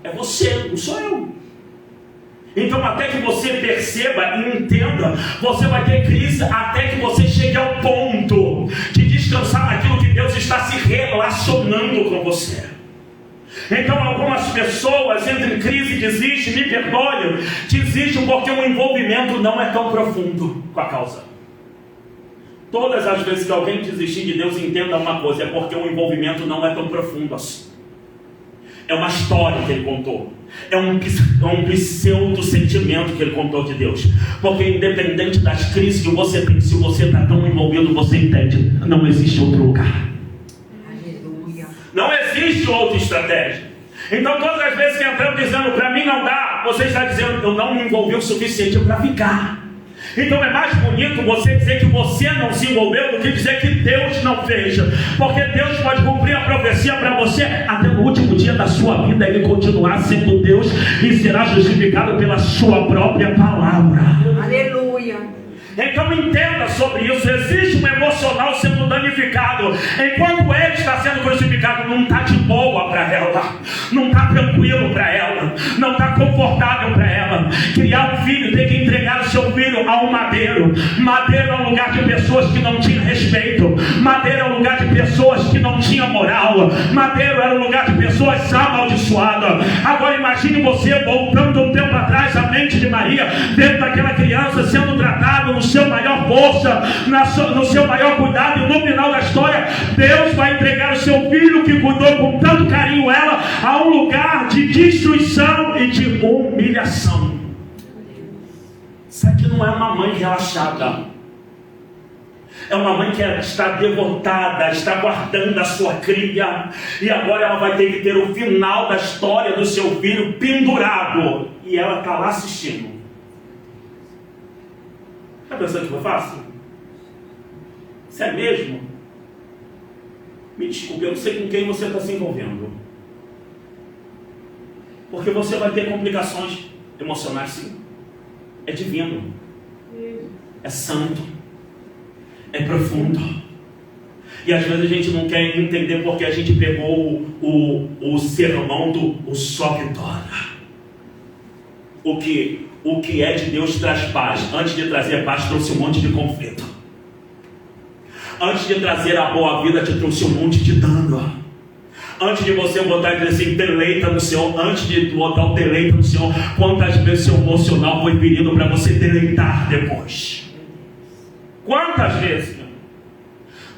É você, não sou eu. Então até que você perceba e entenda, você vai ter crise até que você chegue ao ponto de descansar naquilo que Deus está se relacionando com você. Então algumas pessoas entram em crise, desistem, me perdoem, desistem porque o envolvimento não é tão profundo com a causa. Todas as vezes que alguém desistir de Deus, entenda uma coisa, é porque o envolvimento não é tão profundo assim. É uma história que ele contou. É um pseudo sentimento que ele contou de Deus. Porque independente das crises que você tem, se você está tão envolvido, você entende, não existe outro lugar. Aleluia. Não existe outra estratégia. Então todas as vezes que entramos dizendo, para mim não dá, você está dizendo, eu não me envolvi o suficiente para ficar. Então é mais bonito você dizer que você não se envolveu do que dizer que Deus não fez. Porque Deus pode cumprir a profecia para você até no último dia da sua vida. Ele continuar sendo Deus e será justificado pela sua própria palavra. Aleluia. Então entenda sobre isso. Existe um emocional sendo danificado. Enquanto ele está sendo crucificado, não está de boa para ela, não está tranquilo para ela, não está confortável para ela. Criar um filho, tem que entregar o seu filho ao madeiro. Madeiro é um lugar de pessoas que não tinham respeito. Madeiro é um lugar de pessoas que não tinham moral. Madeiro era um lugar de pessoas amaldiçoadas. Agora imagine você voltando um tempo atrás, a mente de Maria, dentro daquela criança sendo tratada no seu maior força, no seu maior cuidado, e no final da história, Deus vai entregar o seu filho que cuidou com tanto carinho ela a um lugar de destruição e de humilhação. Isso aqui não é uma mãe relaxada. É uma mãe que está devotada, está guardando a sua cria, e agora ela vai ter que ter o final da história do seu filho pendurado, e ela está lá assistindo. Está pensando que foi fácil? Isso é mesmo? Me desculpe, eu não sei com quem você está se envolvendo. Porque você vai ter complicações emocionais, sim. É divino. É santo. É profundo. E às vezes a gente não quer entender porque a gente pegou o sermão do só vitória. O que é de Deus traz paz. Antes de trazer paz, trouxe um monte de conflito. Antes de trazer a boa vida, te trouxe um monte de dano. Antes de você botar e dizer assim, deleita no Senhor, antes de botar o deleita no Senhor, quantas vezes seu emocional foi ferido para você deleitar depois? Quantas vezes?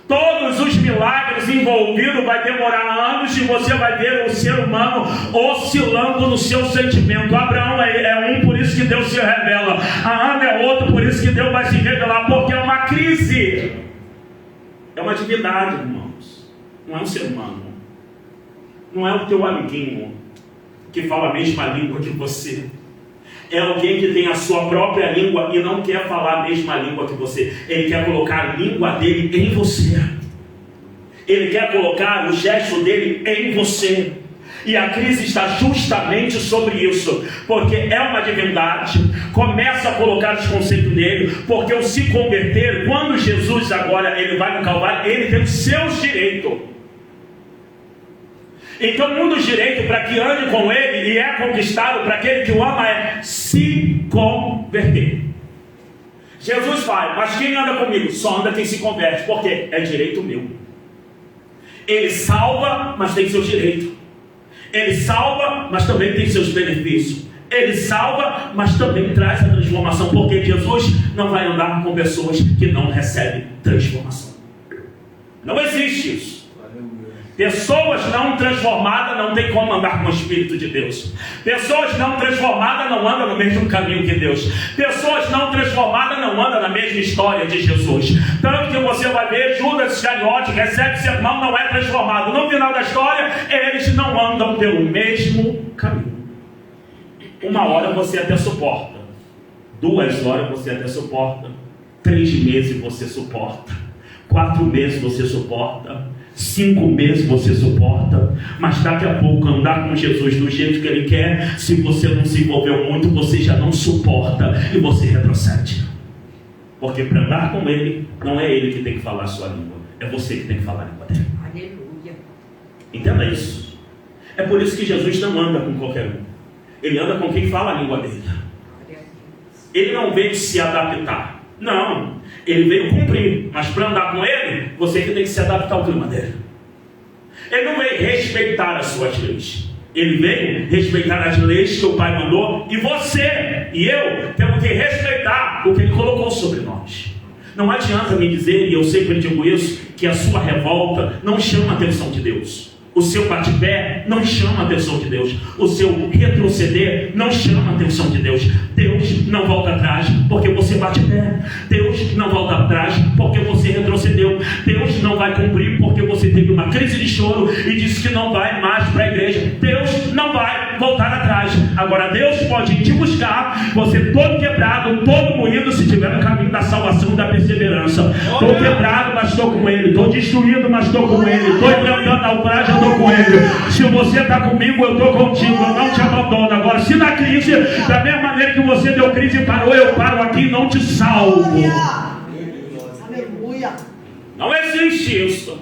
Todos os milagres envolvidos vai demorar anos, e você vai ver o ser humano oscilando no seu sentimento. Abraão é um, por isso que Deus se revela. A Ana é outro, por isso que Deus vai se revelar, porque é uma crise. É uma divindade, irmãos. Não é um ser humano. Não é o teu amiguinho que fala a mesma língua que você. É alguém que tem a sua própria língua e não quer falar a mesma língua que você. Ele quer colocar a língua dele em você. Ele quer colocar o gesto dele em você. E a crise está justamente sobre isso. Porque é uma divindade. Começa a colocar os conceitos dele. Porque o se converter, quando Jesus agora ele vai no Calvário, ele tem os seus direitos. Então um dos direitos para que ande com ele e é conquistado para aquele que o ama é se converter. Jesus fala, mas quem anda comigo? Só anda quem se converte. Por quê? É direito meu. Ele salva, mas tem seus direitos. Ele salva, mas também tem seus benefícios. Ele salva, mas também traz a transformação. Porque Jesus não vai andar com pessoas que não recebem transformação. Não existe isso. Pessoas não transformadas não tem como andar com o Espírito de Deus. Pessoas não transformadas não andam no mesmo caminho que Deus. Pessoas não transformadas não andam na mesma história de Jesus. Tanto que você vai ver Judas Iscariote recebe sermão, não é transformado. No final da história, eles não andam pelo mesmo caminho. Uma hora você até suporta. 2 horas você até suporta. 3 meses você suporta. 4 meses você suporta. 5 meses você suporta, mas daqui a pouco andar com Jesus do jeito que Ele quer, se você não se envolveu muito, você já não suporta e você retrocede. Porque para andar com Ele, não é Ele que tem que falar a sua língua, é você que tem que falar a língua dele. Aleluia. Entenda isso. É por isso que Jesus não anda com qualquer um. Ele anda com quem fala a língua dele. Ele não veio se adaptar. Não, ele veio cumprir, mas para andar com ele, você que tem que se adaptar ao clima dele. Ele não veio respeitar as suas leis. Ele veio respeitar as leis que o Pai mandou. E você e eu temos que respeitar o que Ele colocou sobre nós. Não adianta me dizer, e eu sempre digo isso, que a sua revolta não chama a atenção de Deus. O seu bate-pé não chama a atenção de Deus. O seu retroceder não chama a atenção de Deus. Deus não volta atrás porque você bate pé. Deus não volta atrás porque você retrocedeu. Deus não vai cumprir porque você teve uma crise de choro e disse que não vai mais para a igreja. Deus não vai voltar atrás. Agora Deus pode ir te buscar, você todo quebrado, todo moído, se tiver no caminho da salvação e da perseverança. Estou quebrado, mas estou com Ele. Estou destruído, mas estou com Ele. Estou enfrentando a ultraje, eu estou com Ele. Se você está comigo, eu estou contigo. Eu não te abandono. Agora, se na crise, da mesma maneira que você deu crise e parou, eu paro aqui e não te salvo. Aleluia. Não existe isso.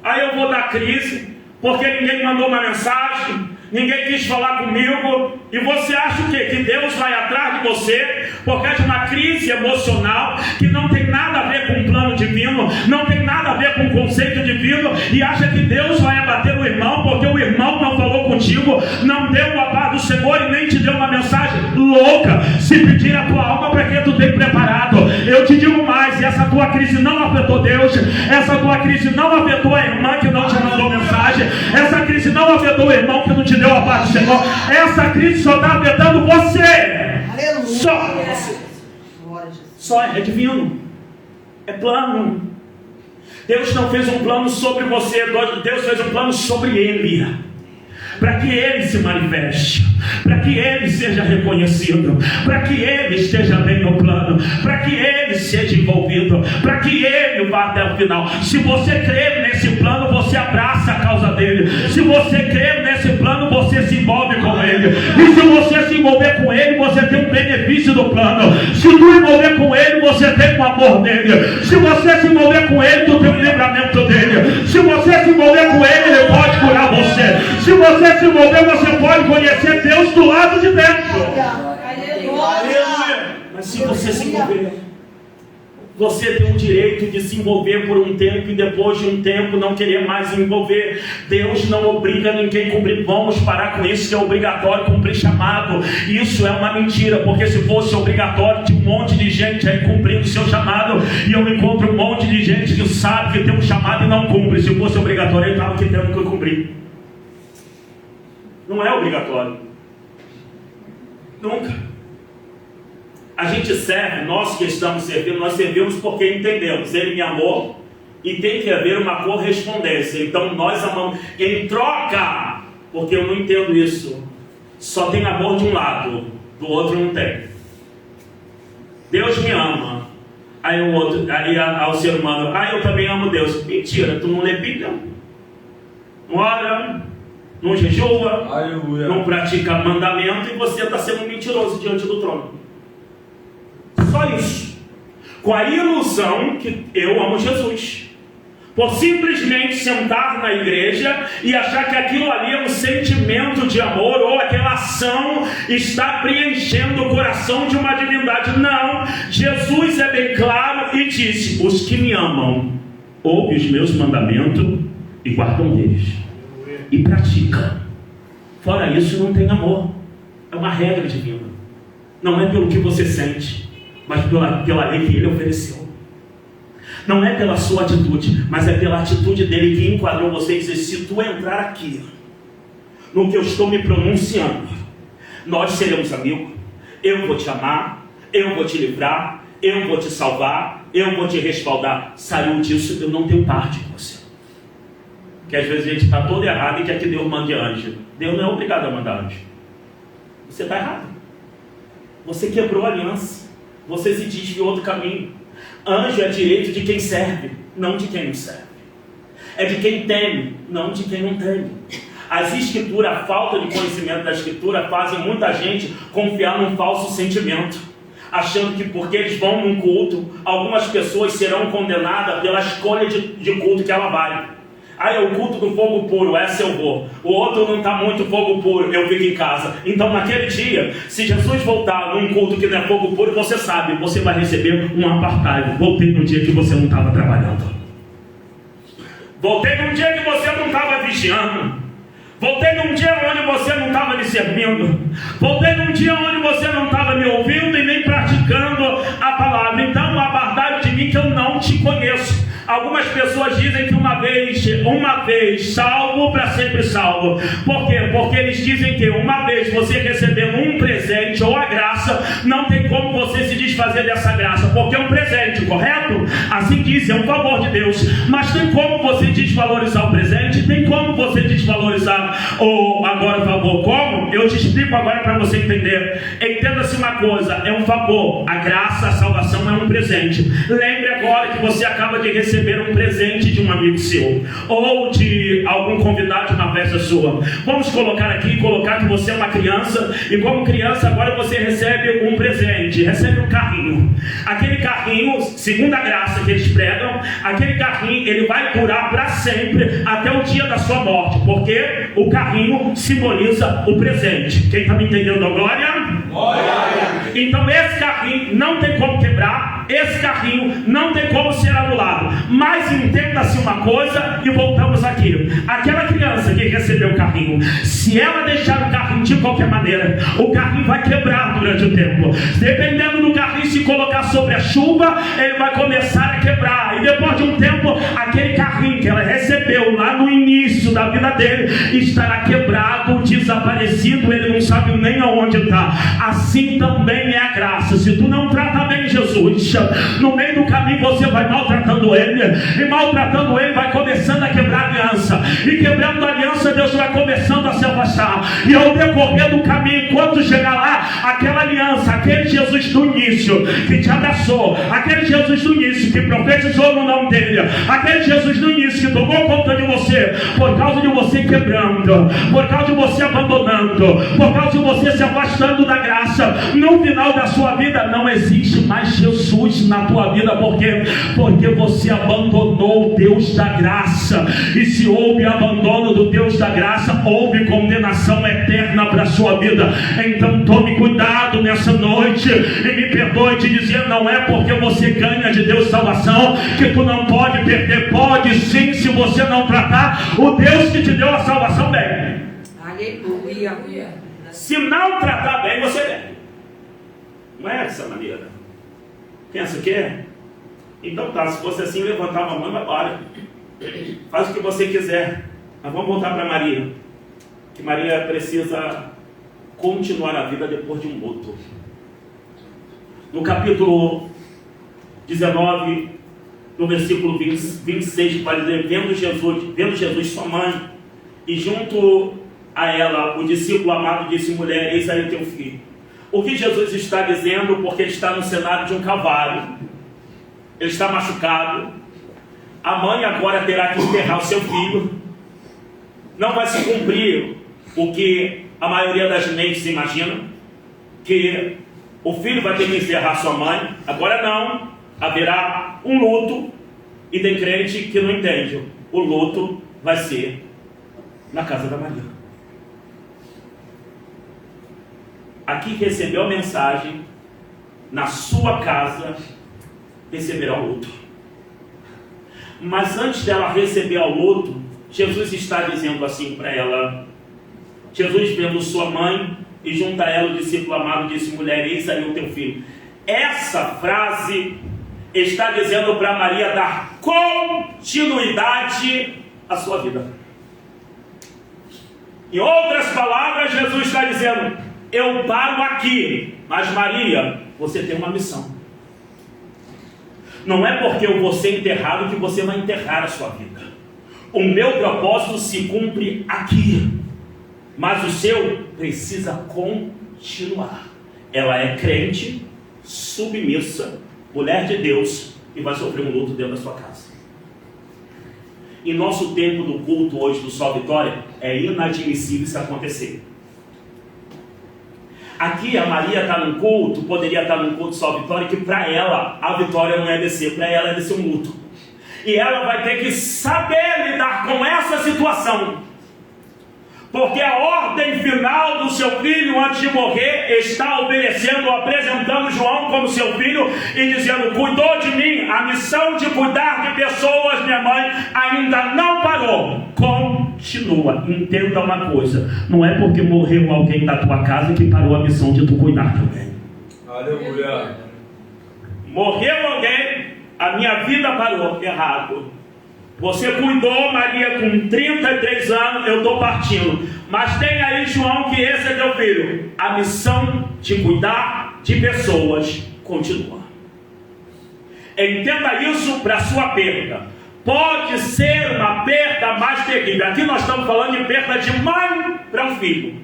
Aí eu vou dar crise porque ninguém mandou uma mensagem, ninguém quis falar comigo, e você acha o quê? Que Deus vai atrás de você por causa de uma crise emocional que não tem nada a ver com o plano divino, não tem nada a ver com o conceito divino, e acha que Deus vai abater o irmão porque o irmão não falou contigo, não deu a paz do Senhor e nem te deu uma mensagem louca. Se pedir a tua alma, para que tu tem preparado? Eu te digo mais, essa tua crise não afetou Deus, essa tua crise não afetou a irmã que não te mandou mensagem, essa crise não afetou o irmão que não te deu a paz do Senhor, essa crise só está afetando você. Aleluia. Só você. Só é divino, é plano. Deus não fez um plano sobre você, Deus fez um plano sobre Ele, para que Ele se manifeste, para que Ele seja reconhecido, para que Ele esteja bem no plano, para que Ele seja envolvido, para que Ele vá até o final. Se você crer nesse plano, você abraça a causa dele. Se você crer nesse plano, você se envolve com Ele. E se você se envolver com Ele, você tem um benefício do plano. Se tu envolver com Ele, você tem o amor dele. Se você se envolver com Ele, tu tem o livramento dele. Se você se envolver com Ele, Ele pode curar você. Se você se envolver, você pode conhecer Deus do lado de dentro. Aleluia. Mas se você se envolver, você tem o direito de se envolver por um tempo e depois de um tempo não querer mais se envolver. Deus não obriga ninguém a cumprir. Vamos parar com isso, que é obrigatório cumprir chamado. Isso é uma mentira, porque se fosse obrigatório, tinha um monte de gente aí cumprindo o seu chamado, e eu encontro um monte de gente que sabe que tem um chamado e não cumpre. Se fosse obrigatório, ele estava aqui tendo que cumprir. Não é obrigatório. Nunca. A gente serve, nós que estamos servindo, nós servimos porque entendemos, Ele me amou e tem que haver uma correspondência. Então nós amamos em troca, porque eu não entendo isso. Só tem amor de um lado, do outro não tem. Deus me ama, aí o outro, aí ao ser humano, eu também amo Deus. Mentira, tu não lê Bíblia, não ora, não jejua, Aleluia. não pratica mandamento, e você está sendo mentiroso diante do trono. Só isso. Com a ilusão que eu amo Jesus, por simplesmente sentar na igreja e achar que aquilo ali é um sentimento de amor, ou aquela ação está preenchendo o coração de uma divindade. Não, Jesus é bem claro e disse: os que me amam ouvem os meus mandamentos e guardam deles e praticam. Fora isso não tem amor. É uma regra divina. Não é pelo que você sente, mas pela lei que Ele ofereceu. Não é pela sua atitude, mas é pela atitude dele que enquadrou você e disse: se tu entrar aqui no que eu estou me pronunciando, nós seremos amigos, eu vou te amar, eu vou te livrar, eu vou te salvar, eu vou te respaldar. Saiu disso, eu não tenho parte com você. Que às vezes a gente está todo errado e quer que Deus mande anjo. Deus não é obrigado a mandar anjo. Você está errado. Você quebrou a aliança, você se desviou do caminho. Anjo é direito de quem serve, não de quem não serve. É de quem teme, não de quem não teme. As escrituras, a falta de conhecimento da escritura, fazem muita gente confiar num falso sentimento, achando que porque eles vão num culto, algumas pessoas serão condenadas pela escolha de culto que ela vai. É o culto do fogo puro, essa eu vou. O outro não está muito fogo puro, eu fico em casa. Então naquele dia, se Jesus voltar num culto que não é fogo puro, você sabe, você vai receber um apartheid. Voltei no dia que você não estava trabalhando. Voltei num dia que você não estava vigiando. Voltei num dia onde você não estava me servindo. Voltei num dia onde você não estava me ouvindo e nem praticando a palavra. Então, apartai de mim que eu não te conheço. Algumas pessoas dizem que uma vez salvo, para sempre salvo. Por quê? Porque eles dizem que uma vez você recebendo um presente ou a graça, não tem como você se desfazer dessa graça, porque é um presente, correto? Assim diz, é um favor de Deus. Mas tem como você desvalorizar o presente? Tem como você desvalorizar agora o favor? Como? Eu te explico agora para você entender. Entenda-se uma coisa, é um favor. A graça, a salvação é um presente. Lembre agora que você acaba de receber um presente de um amigo seu, ou de algum convidado de uma festa sua. Vamos colocar que você é uma criança, e como criança agora você recebe um presente, recebe um carrinho. Aquele carrinho, segundo a graça que eles pregam, aquele carrinho ele vai durar para sempre, até o dia da sua morte, porque o carrinho simboliza o presente. Quem está me entendendo agora? Então esse carrinho não tem como quebrar, esse carrinho não tem como ser anulado. Mas entenda-se uma coisa, e voltamos aqui. Aquela criança que recebeu o carrinho, se ela deixar o carrinho de qualquer maneira, o carrinho vai quebrar durante o tempo. Dependendo do carrinho, se colocar sobre a chuva, ele vai começar a quebrar. E depois de um tempo, aquele carrinho que ela recebeu lá no início da vida dele estará quebrado, desaparecido, ele não sabe nem aonde está. Assim também é a graça. Se tu não trata bem Jesus, no meio do caminho você vai maltratando ele, e maltratando ele vai começando a quebrar a aliança, e quebrando a aliança Deus vai começando a se afastar, e ao decorrer do caminho, enquanto chegar lá, aquela aliança, aquele Jesus do início que te abraçou, aquele Jesus do início que profetizou no nome dele, aquele Jesus do início que tomou conta de você, por causa de você quebrando, por causa de você abandonando, por causa de você se afastando da graça, no final da sua vida não existe mais Jesus na tua vida. Por quê? Porque você abandonou o Deus da graça, e se houve abandono do Deus da graça, houve condenação eterna para a sua vida. Então tome cuidado nessa noite, e me perdoe de dizer, não é porque você ganha de Deus salvação que tu não pode perder. Pode sim, se você não tratar o Deus que te deu a salvação bem. Aleluia. Se não tratar bem, você deve. Não é dessa maneira. Pensa que é? Então tá, se fosse assim, levantar uma mão e vai embora. Faz o que você quiser. Mas vamos voltar para Maria. Que Maria precisa continuar a vida depois de um luto. No capítulo 19, no versículo 26, vai dizer, vendo Jesus sua mãe, e junto a ela o discípulo amado disse, mulher, eis aí teu filho. O que Jesus está dizendo? Porque ele está no cenário de um cavalo, ele está machucado, a mãe agora terá que enterrar o seu filho, não vai se cumprir o que a maioria das mentes imagina, que o filho vai ter que enterrar sua mãe. Agora não, haverá um luto, e tem crente que não entende, o luto vai ser na casa da Maria. Aqui recebeu a mensagem, na sua casa receberá o luto. Mas antes dela receber o luto, Jesus está dizendo assim para ela. Jesus vendo sua mãe, e junto a ela o discípulo amado disse, mulher, eis aí o teu filho. Essa frase está dizendo para Maria dar continuidade à sua vida. Em outras palavras, Jesus está dizendo, eu paro aqui, mas Maria, você tem uma missão. Não é porque eu vou ser enterrado que você vai enterrar a sua vida. O meu propósito se cumpre aqui, mas o seu precisa continuar. Ela é crente, submissa, mulher de Deus, e vai sofrer um luto dentro da sua casa. Em nosso tempo do culto hoje do Sol Vitória, é inadmissível isso acontecer. Aqui a Maria está num culto, poderia estar num culto Sol Vitória, que para ela a vitória não é descer, para ela é descer um luto. E ela vai ter que saber lidar com essa situação. Porque a ordem final do seu filho antes de morrer está obedecendo, apresentando João como seu filho e dizendo: cuidou de mim. A missão de cuidar de pessoas, minha mãe, ainda não parou. Continua. Entenda uma coisa: não é porque morreu alguém da tua casa que parou a missão de tu cuidar também. Aleluia. Morreu alguém, a minha vida parou. Errado. Você cuidou, Maria, com 33 anos, eu estou partindo. Mas tem aí, João, que esse é teu filho. A missão de cuidar de pessoas continua. Entenda isso para sua perda. Pode ser uma perda mais terrível. Aqui nós estamos falando de perda de mãe para um filho.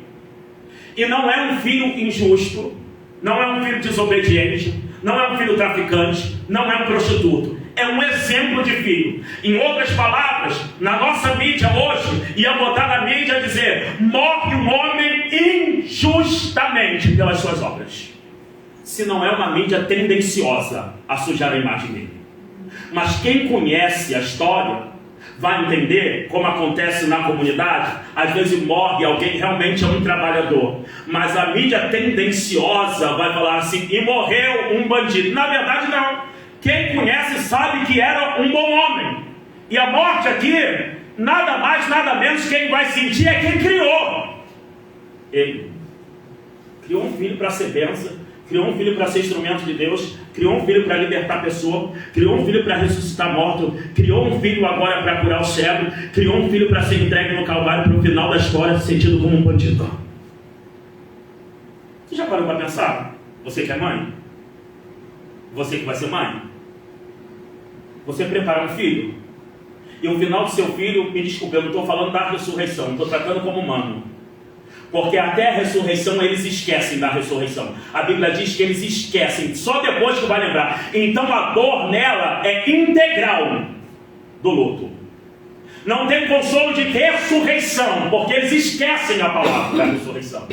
E não é um filho injusto, não é um filho desobediente, não é um filho traficante, não é um prostituto. É um exemplo de filho. Em outras palavras, na nossa mídia hoje, ia botar na mídia dizer: morre um homem injustamente pelas suas obras. Se não é uma mídia tendenciosa a sujar a imagem dele. Mas quem conhece a história vai entender como acontece na comunidade. Às vezes morre alguém, realmente é um trabalhador, mas a mídia tendenciosa vai falar assim: e morreu um bandido. Na verdade não. Quem conhece sabe que era um bom homem. E a morte aqui, nada mais, nada menos, quem vai sentir é quem criou. Ele criou um filho para ser bênção, criou um filho para ser instrumento de Deus, criou um filho para libertar a pessoa, criou um filho para ressuscitar morto, criou um filho agora para curar o cego, criou um filho para ser entregue no Calvário para o final da história sentido como um bandido. Você já parou para pensar? Você que é mãe? Você que vai ser mãe? Você prepara um filho? E o final do seu filho, me desculpe, eu não estou falando da ressurreição, estou tratando como humano. Porque até a ressurreição eles esquecem da ressurreição. A Bíblia diz que eles esquecem, só depois que vai lembrar. Então a dor nela é integral do luto. Não tem consolo de ressurreição, porque eles esquecem a palavra da ressurreição.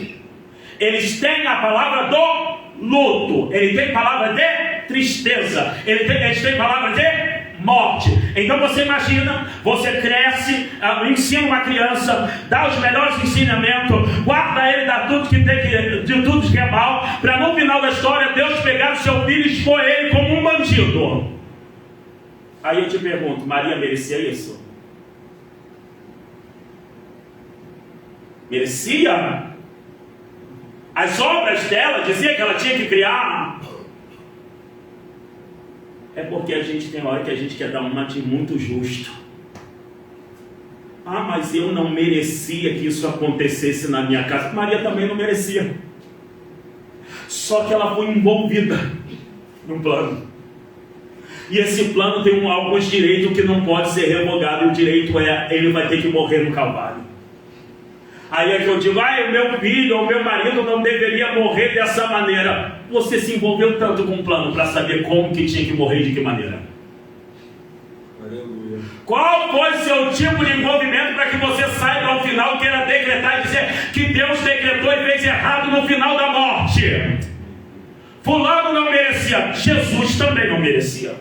Eles têm a palavra do luto. Ele tem palavra de tristeza. Eles têm palavra de morte. Então você imagina, você cresce, ensina uma criança, dá os melhores ensinamentos, guarda ele de tudo que é mal, para no final da história Deus pegar o seu filho e expor ele como um bandido. Aí eu te pergunto, Maria merecia isso? Merecia? As obras dela dizia que ela tinha que criar. É porque a gente tem hora que a gente quer dar uma de muito justo. Ah, mas eu não merecia que isso acontecesse na minha casa. Maria também não merecia. Só que ela foi envolvida num plano. E esse plano tem alguns direitos que não pode ser revogado. E o direito é, ele vai ter que morrer no Calvário. Aí é que eu digo: o meu filho ou meu marido não deveria morrer dessa maneira. Você se envolveu tanto com o plano para saber como que tinha que morrer, de que maneira? Aleluia. Qual foi seu tipo de envolvimento para que você saiba ao final queira decretar e dizer que Deus decretou e fez errado no final da morte? Fulano não merecia, Jesus também não merecia,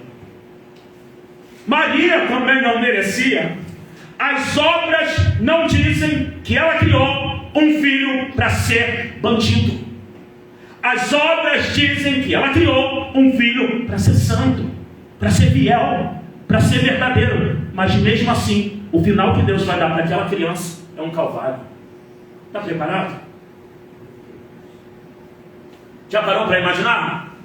Maria também não merecia. As obras não dizem que ela criou um filho para ser bandido. As obras dizem que ela criou um filho para ser santo, para ser fiel, para ser verdadeiro. Mas mesmo assim, o final que Deus vai dar para aquela criança é um Calvário. Está preparado? Já parou para imaginar?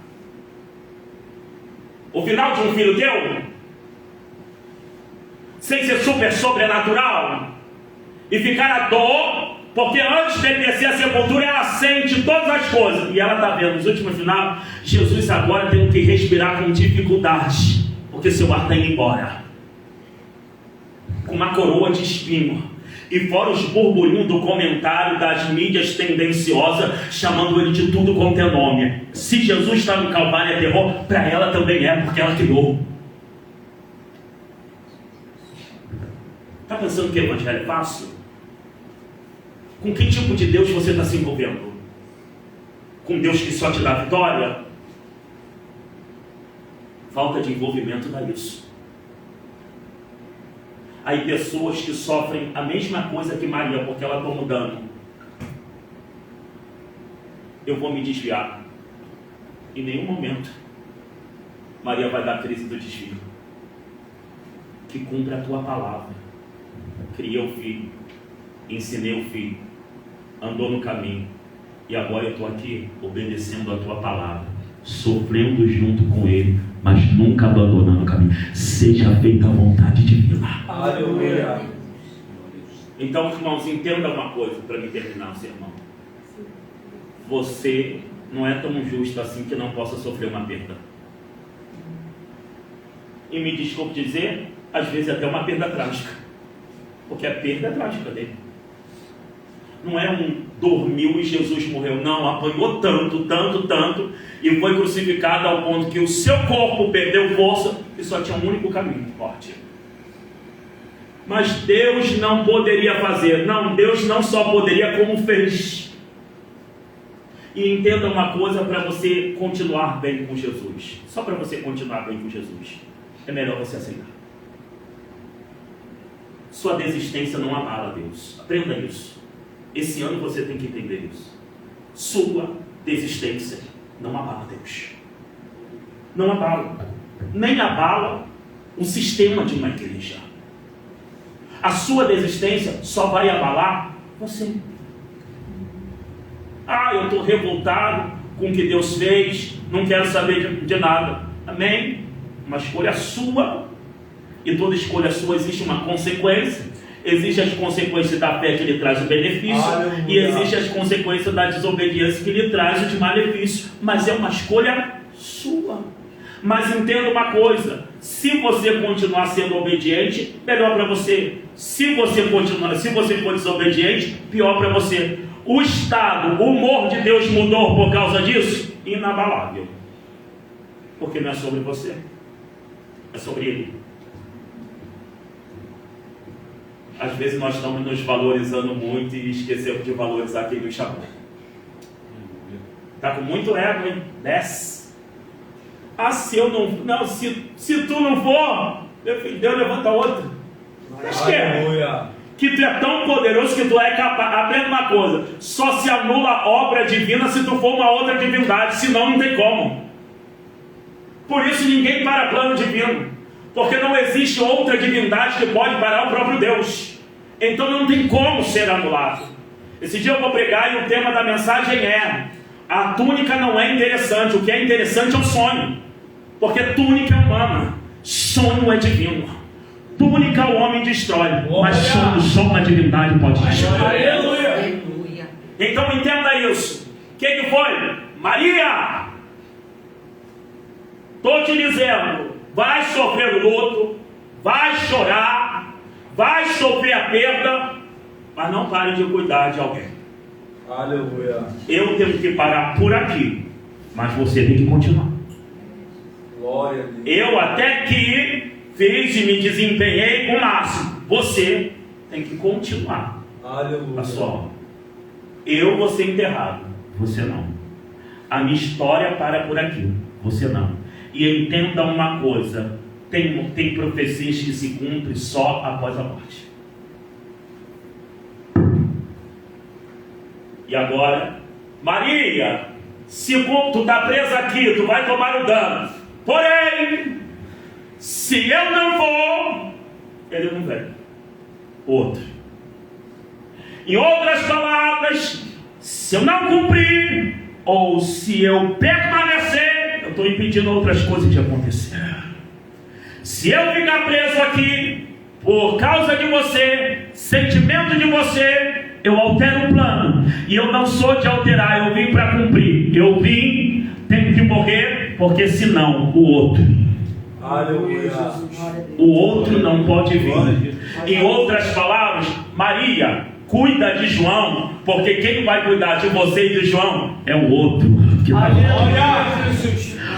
O final de um filho teu? Sem ser super sobrenatural? E ficar à dor, porque antes de descer a sepultura, ela sente todas as coisas. E ela está vendo, nos últimos final, Jesus agora tem que respirar com dificuldade, porque seu ar está indo embora. Com uma coroa de espinho. E fora os burburinhos do comentário das mídias tendenciosas, chamando ele de tudo quanto é nome. Se Jesus está no Calvário é terror, para ela também é, porque ela criou. Está pensando que o evangelho é fácil? Com que tipo de Deus você está se envolvendo? Com Deus que só te dá vitória? Falta de envolvimento dá isso. Aí pessoas que sofrem a mesma coisa que Maria, porque ela está mudando. Eu vou me desviar. Em nenhum momento Maria vai dar a crise do desvio. Que cumpra a tua palavra. Criei o filho, ensinei o filho, andou no caminho, e agora eu estou aqui obedecendo a tua palavra, sofrendo junto com ele, mas nunca abandonando o caminho. Seja feita a vontade divina. Aleluia. Então, irmãos, entenda uma coisa para me terminar o sermão. Você não é tão justo assim que não possa sofrer uma perda. E me desculpe dizer, às vezes até uma perda trágica. Porque a perda é trágica dele. Não é um dormiu e Jesus morreu. Não, apanhou tanto, e foi crucificado ao ponto que o seu corpo perdeu força e só tinha um único caminho, morte. Mas Deus não poderia fazer. Não, Deus não só poderia, como fez. E entenda uma coisa para você continuar bem com Jesus. Só para você continuar bem com Jesus, é melhor você aceitar. Sua desistência não abala Deus. Aprenda isso. Esse ano você tem que entender isso. Sua desistência não abala Deus. Não abala. Nem abala o sistema de uma igreja. A sua desistência só vai abalar você. Eu estou revoltado com o que Deus fez, não quero saber de nada. Amém? Uma escolha sua. E toda escolha sua existe uma consequência. Existem as consequências da fé que lhe traz o benefício. Aleluia. E existem as consequências da desobediência que lhe traz o de malefício. Mas é uma escolha sua. Mas entenda uma coisa: se você continuar sendo obediente, melhor para você. Se você for desobediente, pior para você. O estado, o humor de Deus mudou por causa disso? Inabalável. Porque não é sobre você, é sobre Ele. Às vezes nós estamos nos valorizando muito e esquecemos de valorizar quem nos chamou. Está com muito ego, hein? Desce. Se eu não... se tu não for, meu filho, Deus levanta outro. Esquece. Que tu é tão poderoso que tu é capaz. Aprenda uma coisa: só se anula a obra divina se tu for uma outra divindade, senão não tem como. Por isso ninguém para plano divino, porque não existe outra divindade que pode parar o próprio Deus. Então não tem como ser anulado. Esse dia eu vou pregar e o tema da mensagem é: a túnica não é interessante, o que é interessante é o sonho. Porque túnica é humana, sonho é divino. Túnica o homem destrói, mas só uma divindade pode destruir. Aleluia. Então entenda isso. O que foi? Maria, estou te dizendo, vai sofrer luto, vai chorar, vai sofrer a perda, mas não pare de cuidar de alguém. Aleluia. Eu tenho que parar por aqui, mas você tem que continuar. Glória a Deus. Eu até que fiz e me desempenhei o máximo. Você tem que continuar. Aleluia. A sua obra. Eu vou ser enterrado, você não. A minha história para por aqui, você não. E entenda uma coisa: tem profecias que se cumprem só após a morte. E agora, Maria, se tu está presa aqui, tu vai tomar o dano. Porém, se eu não for, ele não vem. Outro. Em outras palavras, se eu não cumprir, ou se eu permanecer, eu estou impedindo outras coisas de acontecer. Se eu ficar preso aqui, por causa de você, sentimento de você, eu altero o plano. E eu não sou de alterar, eu vim para cumprir. Eu vim, tenho que morrer, porque senão o outro. Aleluia. O outro não pode vir. Em outras palavras, Maria, cuida de João, porque quem vai cuidar de você e de João é o outro que vai.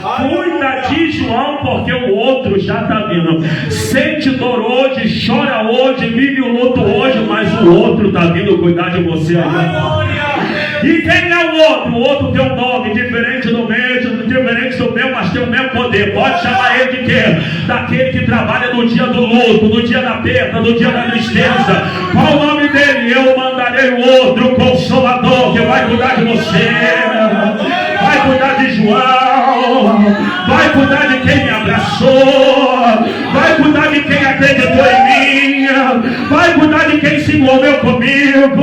Cuida de João, porque o outro já está vindo. Sente dor hoje, chora hoje, vive o luto hoje, mas o outro está vindo cuidar de você. E quem é o outro? O outro tem um nome diferente do mesmo, diferente do meu, mas tem o mesmo poder. Pode chamar ele de quê? Daquele que trabalha no dia do luto, no dia da perda, no dia da tristeza. Qual o nome dele? Eu mandarei o outro Consolador que vai cuidar de você, vai cuidar de João, vai cuidar de quem me abraçou, vai cuidar de quem acreditou em mim, vai cuidar de quem se envolveu comigo,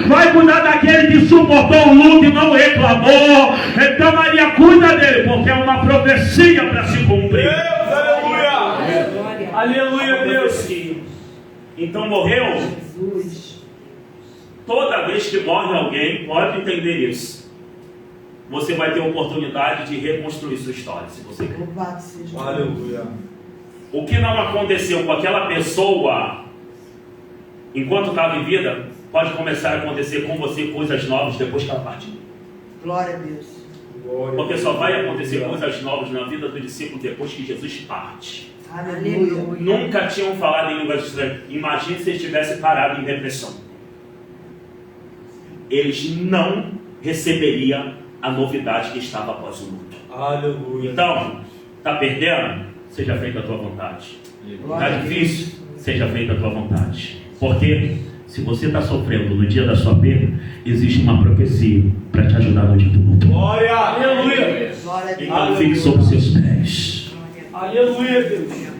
vai cuidar daquele que suportou o luto e não reclamou. Então Maria cuida dele, porque é uma profecia para se cumprir. Deus, aleluia. Aleluia, Deus. Então morreu. Toda vez que morre alguém, pode entender isso. Você vai ter a oportunidade de reconstruir sua história, se você quer. Aleluia. O que não aconteceu com aquela pessoa enquanto estava em vida, pode começar a acontecer com você coisas novas depois que ela partiu. Glória a Deus. Porque só vai acontecer coisas novas na vida do discípulo depois que Jesus parte. Aleluia. Nunca tinham falado em línguas estranhas. Imagine se eles tivessem parado em depressão. Eles não receberiam a novidade que estava após o luto. Aleluia. Então, está perdendo? Seja feita a tua vontade. Está difícil? Seja feita a tua vontade. Porque se você está sofrendo no dia da sua perda, existe uma profecia para te ajudar no dia do luto. Glória. Aleluia. Glória a Deus. Então fique sobre os seus pés. Aleluia, Deus.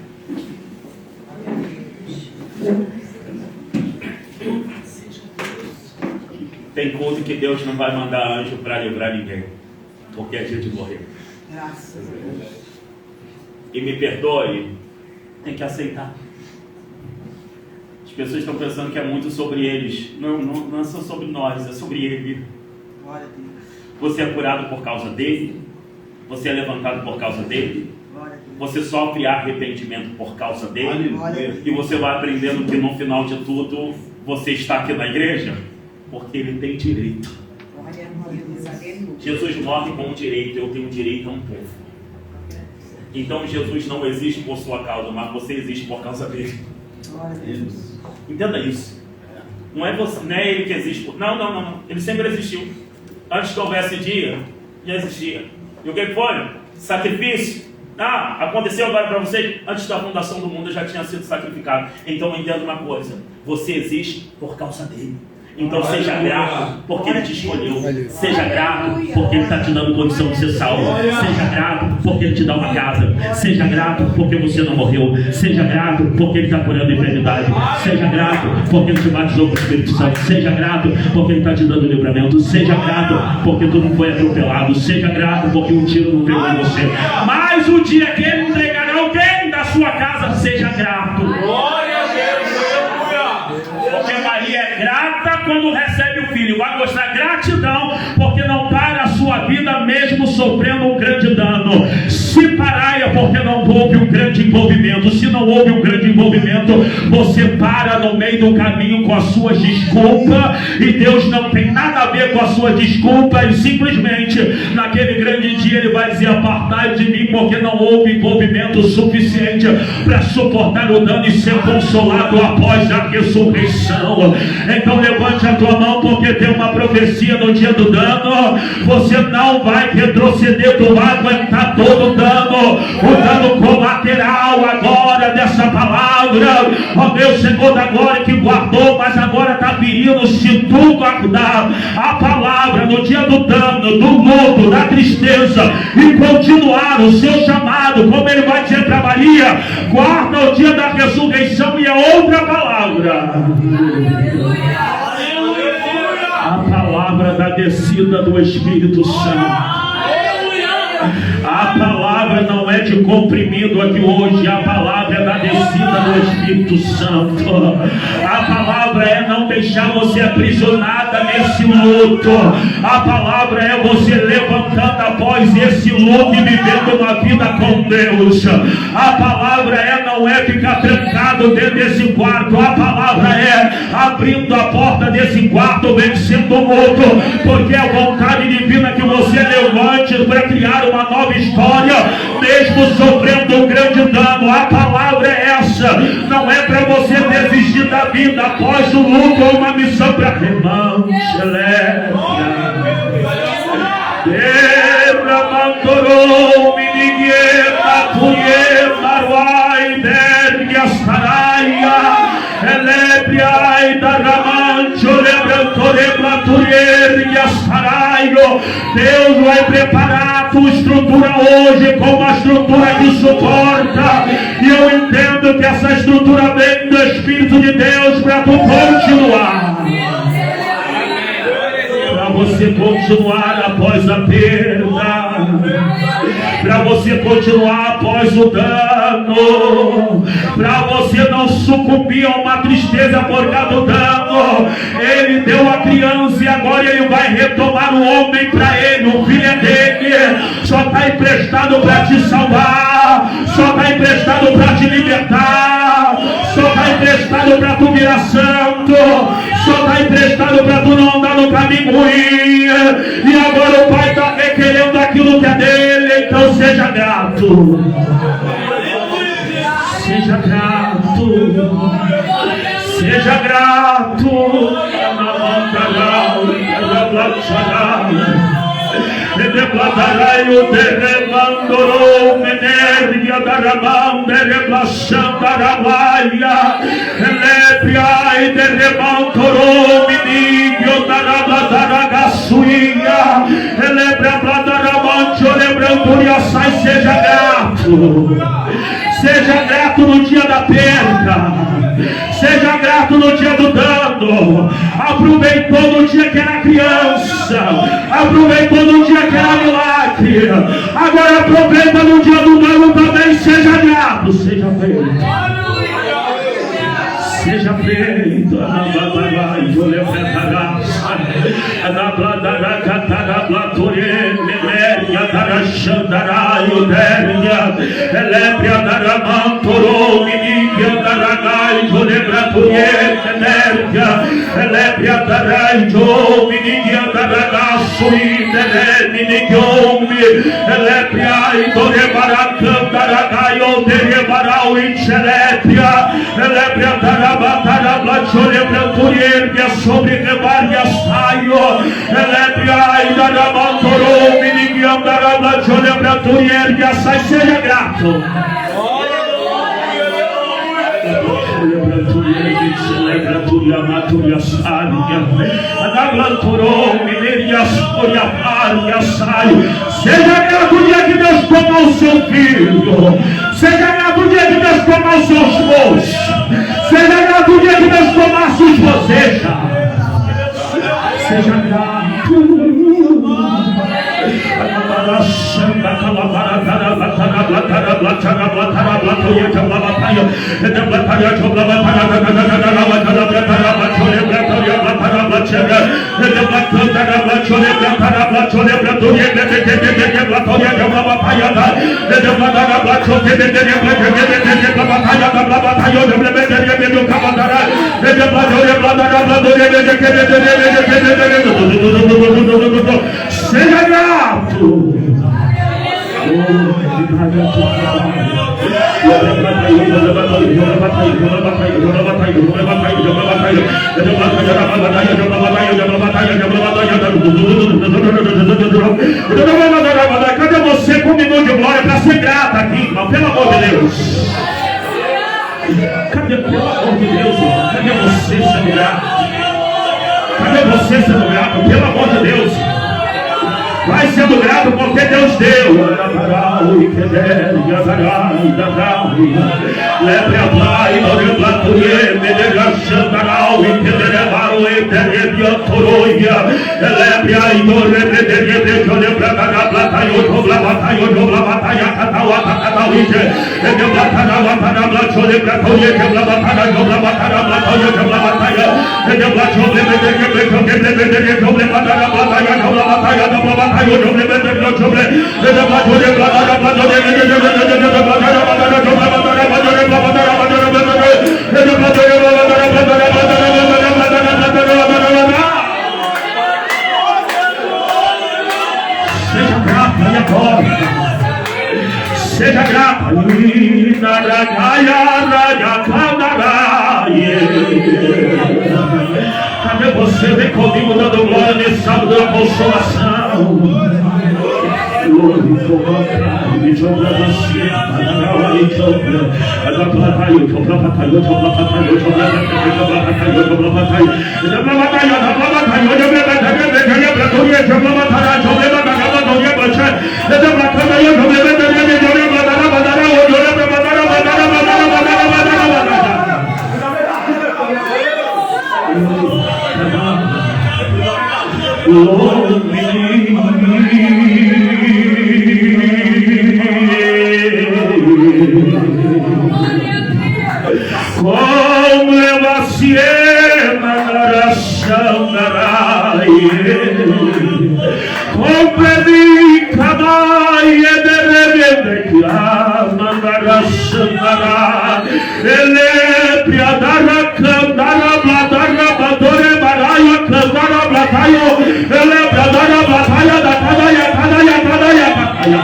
Tem coisa que Deus não vai mandar anjo para livrar ninguém, porque é dia de morrer. Graças a Deus. E me perdoe, tem que aceitar. As pessoas estão pensando que é muito sobre eles. Não é só sobre nós, é sobre ele. Glória a Deus. Você é curado por causa dele. Você é levantado por causa dele. Glória a Deus. Você sofre arrependimento por causa dele. Aleluia. E você vai aprendendo que no final de tudo, você está aqui na igreja porque ele tem direito. Glória a Deus. Aleluia. Jesus morre com um direito, eu tenho direito a um povo. Então Jesus não existe por sua causa, mas você existe por causa dele. Glória a Deus. Entenda isso. Não é você, não é ele que existe por... Não. Ele sempre existiu. Antes que houvesse dia, já existia. E o que foi? Sacrifício. Aconteceu agora para vocês. Antes da fundação do mundo já tinha sido sacrificado. Então entenda uma coisa. Você existe por causa dele. Então seja grato porque ele te escolheu. Seja grato porque ele está te dando condição de ser salvo. Seja grato porque ele te dá uma casa. Seja grato porque você não morreu. Seja grato porque ele está curando a enfermidade. Seja grato porque ele te batizou com o Espírito Santo. Seja grato porque ele está te dando livramento. Seja grato porque tu não foi atropelado. Seja grato porque um tiro não pegou em você. Mas o dia que ele entregará alguém da sua casa, seja grato. Glória a Deus. Aleluia. Porque Maria é grata quando recebe o filho. Vai mostrar gratidão porque não para a sua vida mesmo sofrendo um grande dano. Se parar é porque não houve um grande envolvimento. Se não houve um grande envolvimento, você para no meio do caminho com as suas desculpas. E Deus não tem nada a ver com as suas desculpas. E simplesmente naquele grande dia ele vai dizer: apartai de mim, porque não houve envolvimento suficiente para suportar o dano e ser consolado após a ressurreição. Então levante a tua mão, porque tem uma profecia no dia do dano. Você não vai retroceder, tu vai aguentar todo o dano colateral agora dessa palavra. Ó Deus, Senhor da glória, que guardou, mas agora está pedindo, se tu guardar a palavra no dia do dano, do luto, da tristeza, e continuar o seu chamado, como ele vai dizer para Maria, guarda o dia da ressurreição e a outra palavra. A palavra da descida do Espírito Santo. A palavra não é de comprimido aqui hoje. A palavra é da descida do Espírito Santo. A palavra é não deixar você aprisionada nesse luto. A palavra é você levantando após esse luto e vivendo uma vida com Deus. A palavra é não é ficar trancado dentro desse quarto. A palavra é abrindo a porta desse quarto, vencendo o luto, porque é a vontade divina que você levante para criar uma nova história, mesmo sofrendo um grande dano. A palavra é essa. Não é para você desistir da vida após o luto, ou uma missão para irmão. Mandorou, Minigueta, Turie, Maruai, Dergia, Saraia, Elebriai, Daramancho, Lebrantore, Turie, Saraio. Deus vai preparar a tua estrutura hoje com uma estrutura que suporta. E eu entendo que essa estrutura vem do Espírito de Deus para tu continuar. Para você continuar após a perda, para você continuar após o dano, para você não sucumbir a uma tristeza por causa do dano. Ele deu a criança e agora ele vai retomar o homem para ele. O filho é dele, só está emprestado para te salvar, só está emprestado para te libertar, só está emprestado para tu virar santo, só está emprestado para tu não andar no caminho ruim. E agora o Pai está requerendo aquilo que é dele. Então seja grato, seja grato, seja grato. Deplatarai o derremandorou, menergia da ramanda, reblaçando a ramaia, elebriai, derremantorou, menigio da rabadaragaçuia, elebra da ramancho, lebranduria, sai, seja grato. Seja grato no dia da perda, seja grato no dia do dano. Aproveitou no dia que era criança, aproveitou no dia que era milagre, agora aproveita no dia do dano também. Seja grato, seja feito, seja feito. Sobre rebaria saio, elebriai da ramantorou, miniguiam da ramanchole branturier, sai, seja grato. Seja grato o dia que Deus tomou o seu filho, seja grato o dia que Deus tomou o seu esposo, seja grato o dia que Deus tomou a sua esposa. Seja grato. Seja grato. Cadê você com um minuto de glória para ser grato aqui, irmão? Pelo amor de Deus. Cadê, pelo amor de Deus, irmão? Cadê você sendo grato? Cadê você sendo grato? Pelo amor de Deus. Vai sendo grato porque Deus deu. Seja grata, cadê você? Vem comigo dando glória nesse sábado da consolação. Como levaciena garação darai, compredica mai e de rebelde chiama garação darai, elepria dara candara bladara badore baraia candara blataio, elepria dara blataia da cadaia cadaia cadaia cadaia.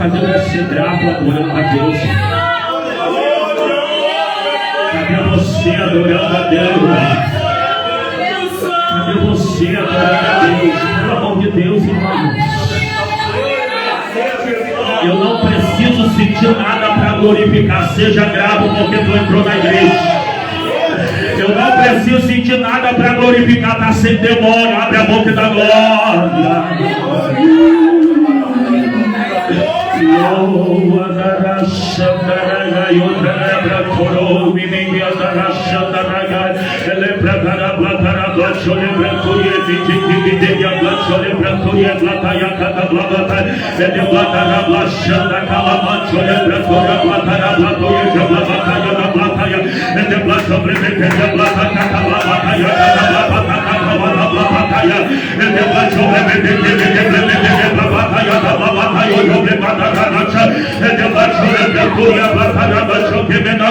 Cadê você bravo adorando a Deus? Cadê você adorando a Deus? Cadê você adorando a Deus? Pelo amor de Deus, irmãos. Eu não preciso sentir nada para glorificar. Seja gravo porque tu entrou na igreja. Eu não preciso sentir nada para glorificar. Está sem demônio. Abre a boca da glória.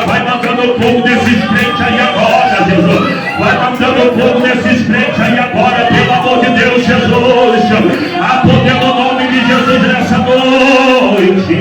Vai mandando fogo desses crentes aí agora, Jesus. Vai mandando fogo desses crentes aí agora, pelo amor de Deus, Jesus. A poder no nome de Jesus nessa noite.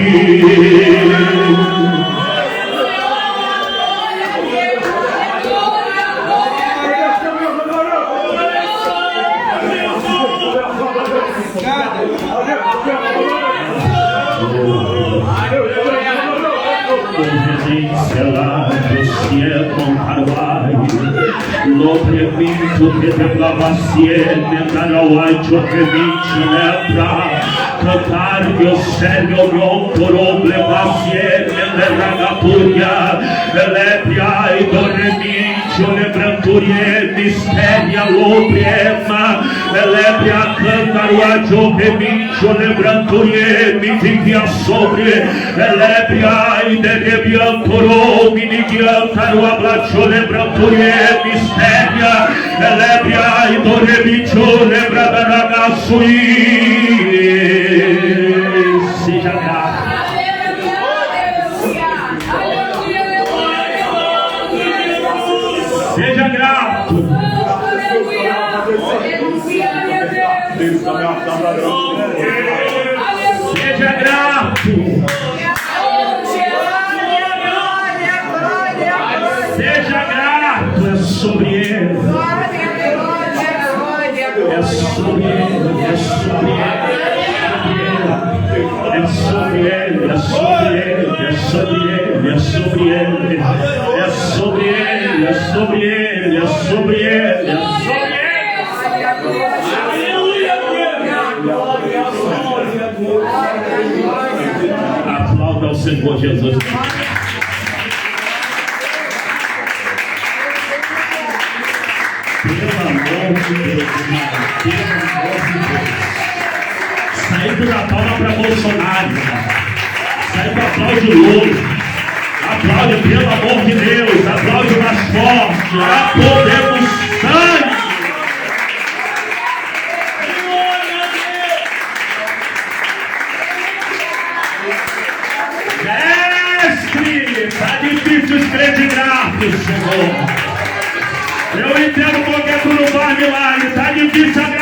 Lo preminto che te blavassiene darawai ciò che vince lepra cantar io serio non poroble passiene le ragaturia lepria i donne mincio le branturie misteria l'obriema lepria cantarua ciò che vince le branturie mi figlia sobrie lepria i dege biancoro mi cantarua blaccio le branturie misteria lepria i donne mincio le brada ragazzui. Seja grato. Seja grato. Seja grato. Seja grato. É sobre ele. É sobre ele. É sobre ele. É sobre ele, é sobre ele, é sobre ele, é sobre ele, é sobre ele, é sobre ele, é sobre ele, é sobre ele. Aplauda ao Senhor Jesus. Pelo amor de Deus, pelo amor de Deus. Saindo da palma para Bolsonaro, saindo aplaude louco, aplaude pelo amor de Deus, aplaude mais forte, a poder do sangue. difícil os crentes gratos, Senhor. Eu entendo porque tu não faz milagre. Está difícil a